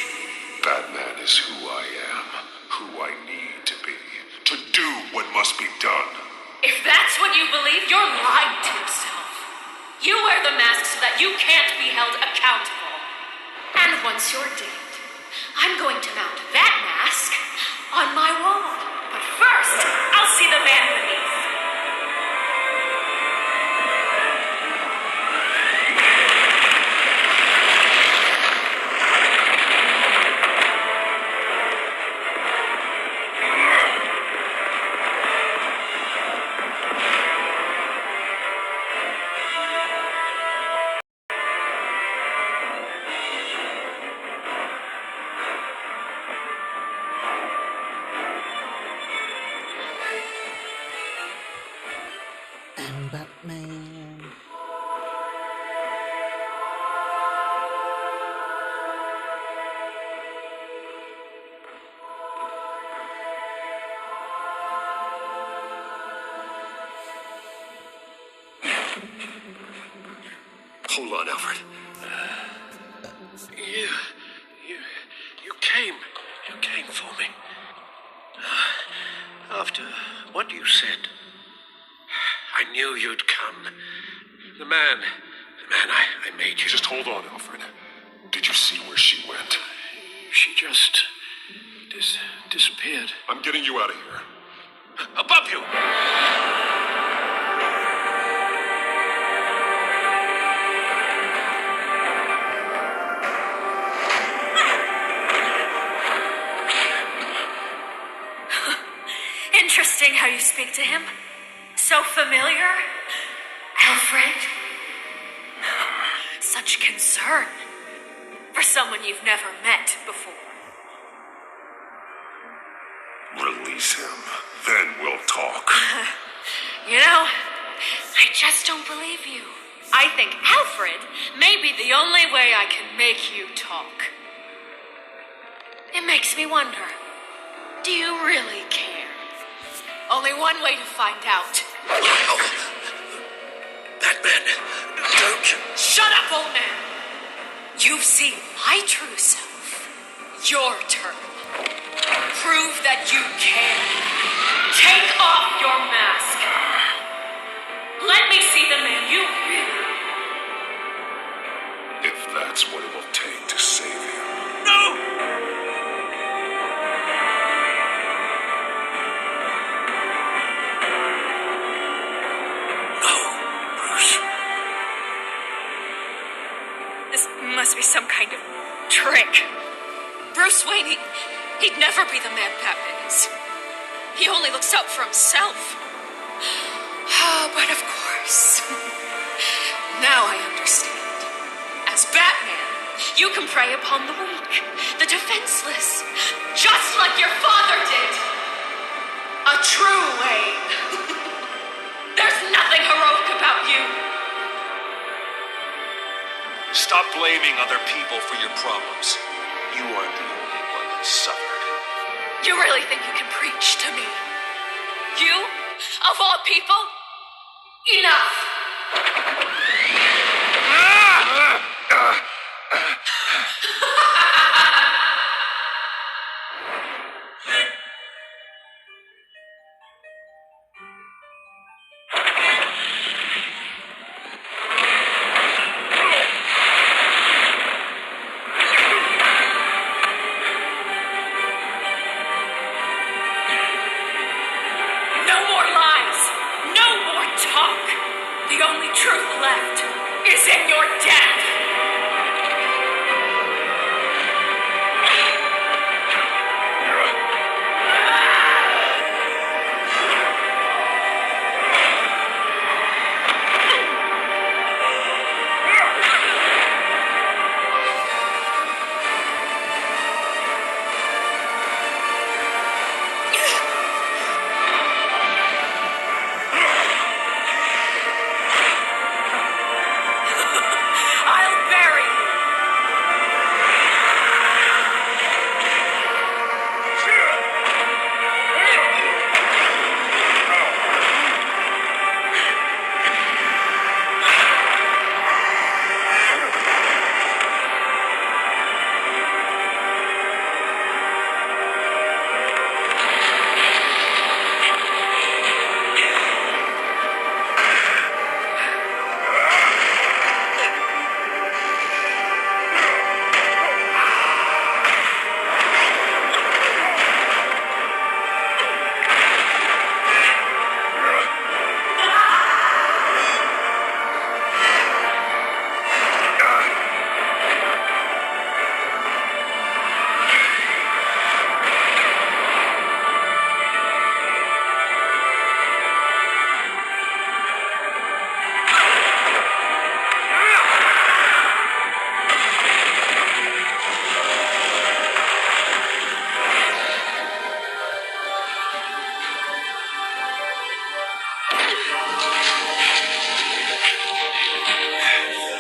Batman is who I am, who I need to be, to do what must be done. If that's what you believe, you're lying to yourself. You wear the mask so that you can't be held accountable. And once you're dead, I'm going to mount that mask on my wall. But first, I'll see the man beneath. I'm Batman. Hold on, Alfred. You came for me. After what you said, I knew you'd come. The man I made you. Just hold on, Alfred. Did you see where she went? She just disappeared. I'm getting you out of here. Above you! Interesting how you speak to him. So familiar. Alfred. Such concern for someone you've never met before. Release him, then we'll talk. You know, I just don't believe you. I think Alfred may be the only way I can make you talk. It makes me wonder, do you really care? Only one way to find out. Batman, don't you... Shut up, old man! You've seen my true self. Your turn. Prove that you can. Take off your mask. Let me see the man you really are. If that's what it will take to save him. No! Must be some kind of trick. Bruce Wayne, he'd never be the man Batman is. He only looks out for himself. But of course. Now I understand. As Batman, you can prey upon the weak, the defenseless, just like your father did. A true Wayne. There's nothing heroic about you. Stop blaming other people for your problems. You aren't the only one that suffered. You really think you can preach to me? You? Of all people? Enough! No more lies! No more talk! The only truth left is in your death! I'll bury you!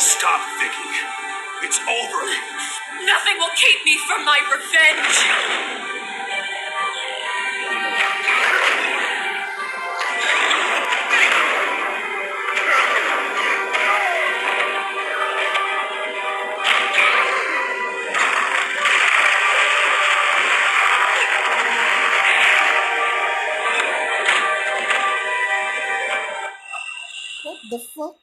Stop, Vicky. It's over. Nothing will keep me from my revenge! What the fuck?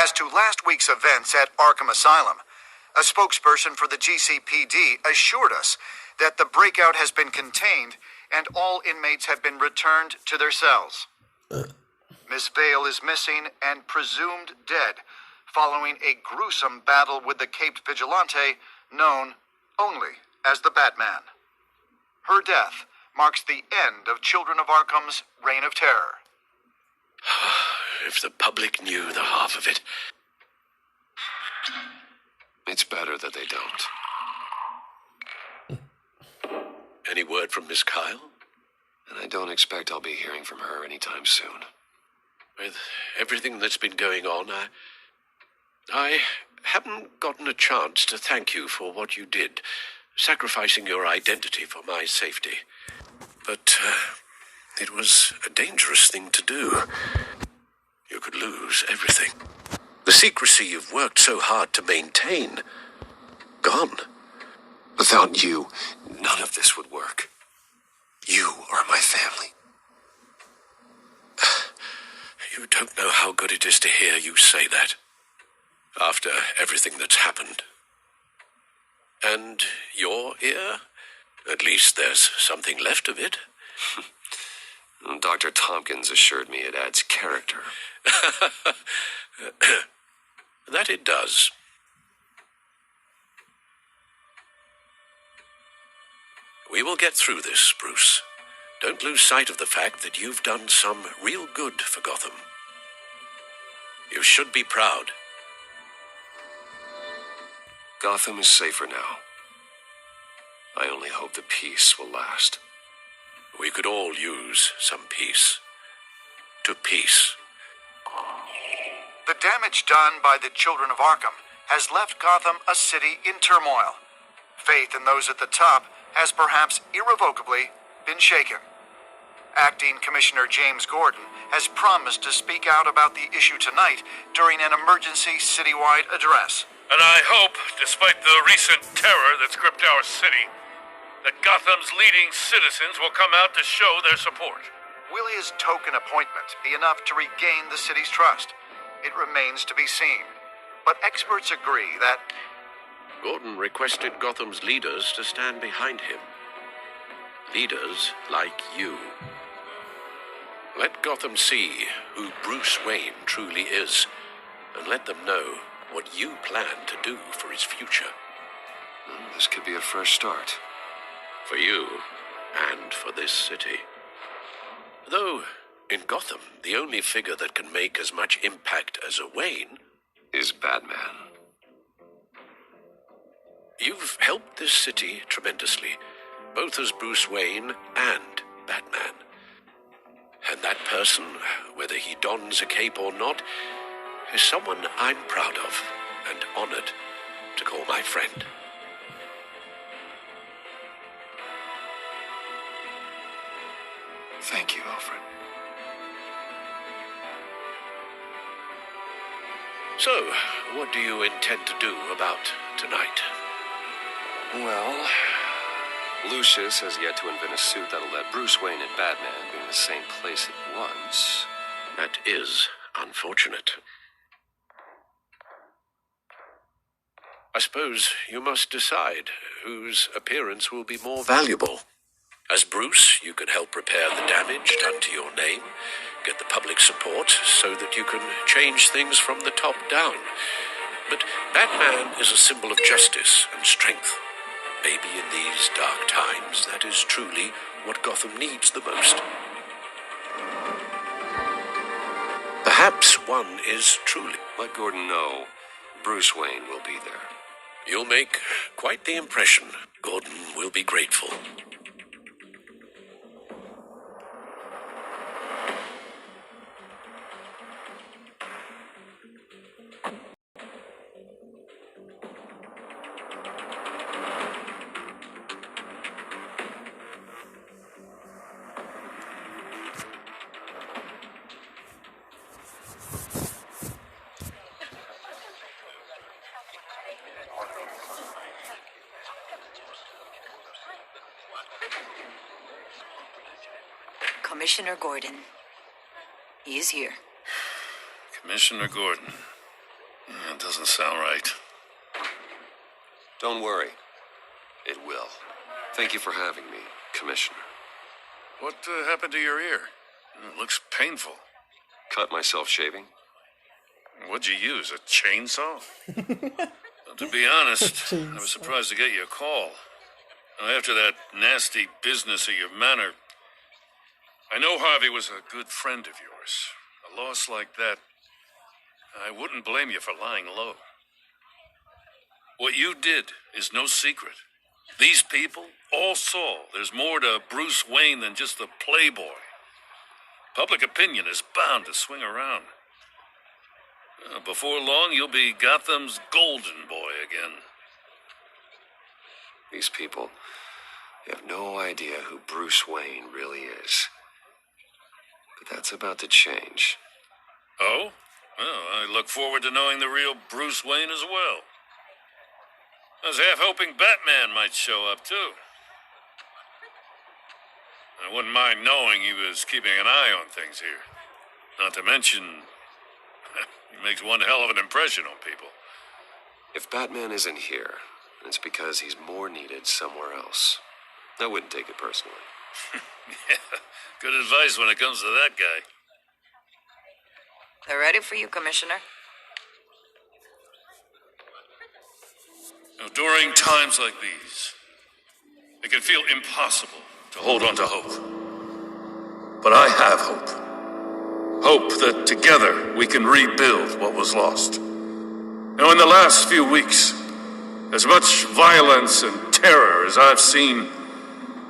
As to last week's events at Arkham Asylum, a spokesperson for the GCPD assured us that the breakout has been contained and all inmates have been returned to their cells. Miss Vale is missing and presumed dead following a gruesome battle with the caped vigilante known only as the Batman. Her death marks the end of Children of Arkham's reign of terror. If the public knew the half of it. It's better that they don't. Any word from Miss Kyle? And I don't expect I'll be hearing from her anytime soon. With everything that's been going on, I haven't gotten a chance to thank you for what you did, sacrificing your identity for my safety. But it was a dangerous thing to do. You could lose everything. The secrecy you've worked so hard to maintain, gone. Without you, none of this would work. You are my family. You don't know how good it is to hear you say that, after everything that's happened. And your ear? At least there's something left of it. Dr. Tompkins assured me it adds character. That it does. We will get through this, Bruce. Don't lose sight of the fact that you've done some real good for Gotham. You should be proud. Gotham is safer now. I only hope the peace will last. We could all use some peace. To peace. The damage done by the Children of Arkham has left Gotham a city in turmoil. Faith in those at the top has perhaps irrevocably been shaken. Acting Commissioner James Gordon has promised to speak out about the issue tonight during an emergency citywide address. And I hope, despite the recent terror that's gripped our city, that Gotham's leading citizens will come out to show their support. Will his token appointment be enough to regain the city's trust? It remains to be seen. But experts agree that Gordon requested Gotham's leaders to stand behind him. Leaders like you. Let Gotham see who Bruce Wayne truly is, and let them know what you plan to do for his future. This could be a fresh start. For you, and for this city. Though, in Gotham, the only figure that can make as much impact as a Wayne is Batman. You've helped this city tremendously, both as Bruce Wayne and Batman. And that person, whether he dons a cape or not, is someone I'm proud of and honored to call my friend. Thank you, Alfred. So, what do you intend to do about tonight? Well, Lucius has yet to invent a suit that'll let Bruce Wayne and Batman be in the same place at once. That is unfortunate. I suppose you must decide whose appearance will be more valuable. As Bruce, you can help repair the damage done to your name, get the public support so that you can change things from the top down. But Batman is a symbol of justice and strength. Maybe in these dark times, that is truly what Gotham needs the most. Perhaps one is truly... Let Gordon know Bruce Wayne will be there. You'll make quite the impression. Gordon will be grateful. Commissioner Gordon. He is here. Commissioner Gordon. It doesn't sound right. Don't worry. It will. Thank you for having me, Commissioner. What happened to your ear? It looks painful. Cut myself shaving? What'd you use, a chainsaw? Well, to be honest, I was surprised to get your call. After that nasty business of your manor, I know Harvey was a good friend of yours. A loss like that, I wouldn't blame you for lying low. What you did is no secret. These people all saw there's more to Bruce Wayne than just the playboy. Public opinion is bound to swing around. Before long, you'll be Gotham's golden boy again. These people, they have no idea who Bruce Wayne really is. But that's about to change. Oh? Well, I look forward to knowing the real Bruce Wayne as well. I was half hoping Batman might show up, too. I wouldn't mind knowing he was keeping an eye on things here. Not to mention, he makes one hell of an impression on people. If Batman isn't here, it's because he's more needed somewhere else. I wouldn't take it personally. Yeah, good advice when it comes to that guy. They're ready for you, Commissioner. Now, during times like these, it can feel impossible to hold on to hope. But I have hope. Hope that together we can rebuild what was lost. Now, in the last few weeks, as much violence and terror as I've seen,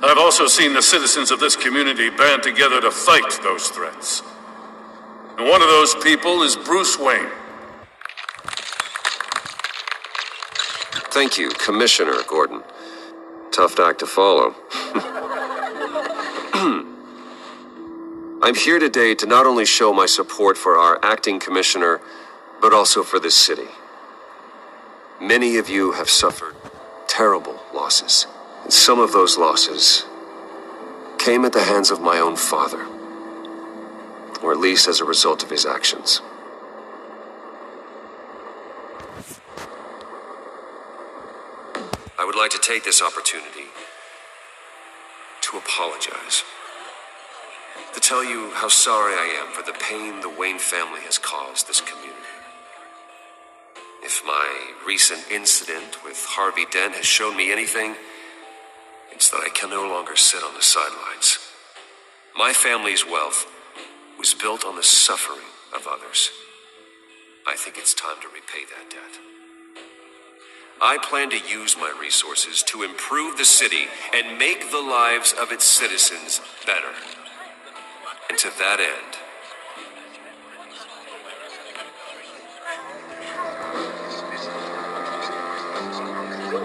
I've also seen the citizens of this community band together to fight those threats. And one of those people is Bruce Wayne. Thank you, Commissioner Gordon. Tough act to follow. I'm here today to not only show my support for our acting commissioner, but also for this city. Many of you have suffered terrible losses, and some of those losses came at the hands of my own father, or at least as a result of his actions. I would like to take this opportunity to apologize. To tell you how sorry I am for the pain the Wayne family has caused this community. If my recent incident with Harvey Dent has shown me anything, it's that I can no longer sit on the sidelines. My family's wealth was built on the suffering of others. I think it's time to repay that debt. I plan to use my resources to improve the city and make the lives of its citizens better. And to that end,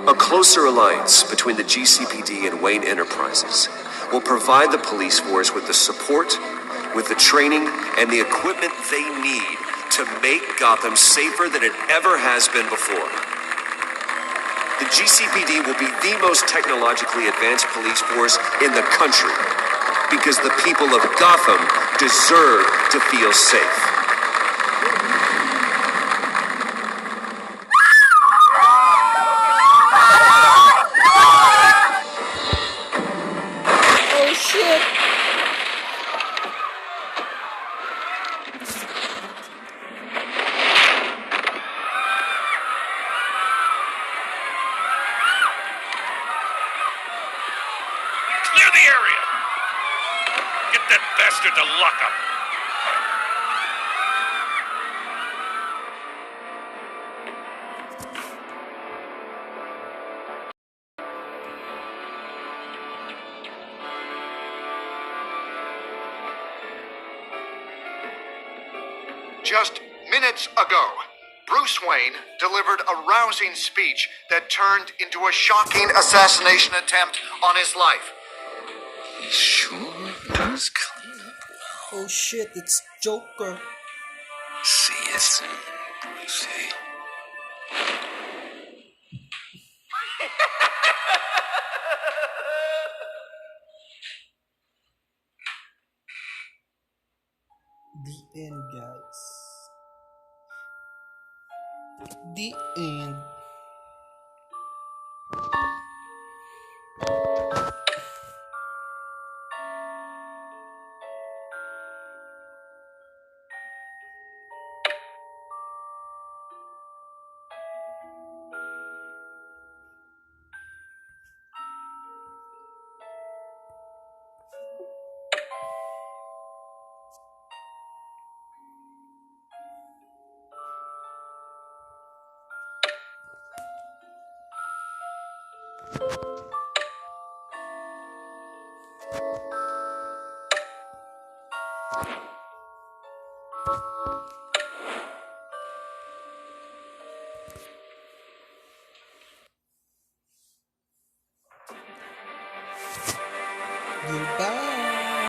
a closer alliance between the GCPD and Wayne Enterprises will provide the police force with the support, with the training, and the equipment they need to make Gotham safer than it ever has been before. The GCPD will be the most technologically advanced police force in the country because the people of Gotham deserve to feel safe. Oh shit! Clear the area! Get that bastard to lockup! Just minutes ago, Bruce Wayne delivered a rousing speech that turned into a shocking assassination attempt on his life. He sure does clean up. Oh shit, it's Joker. See you soon, Brucey. The end, guys. The end.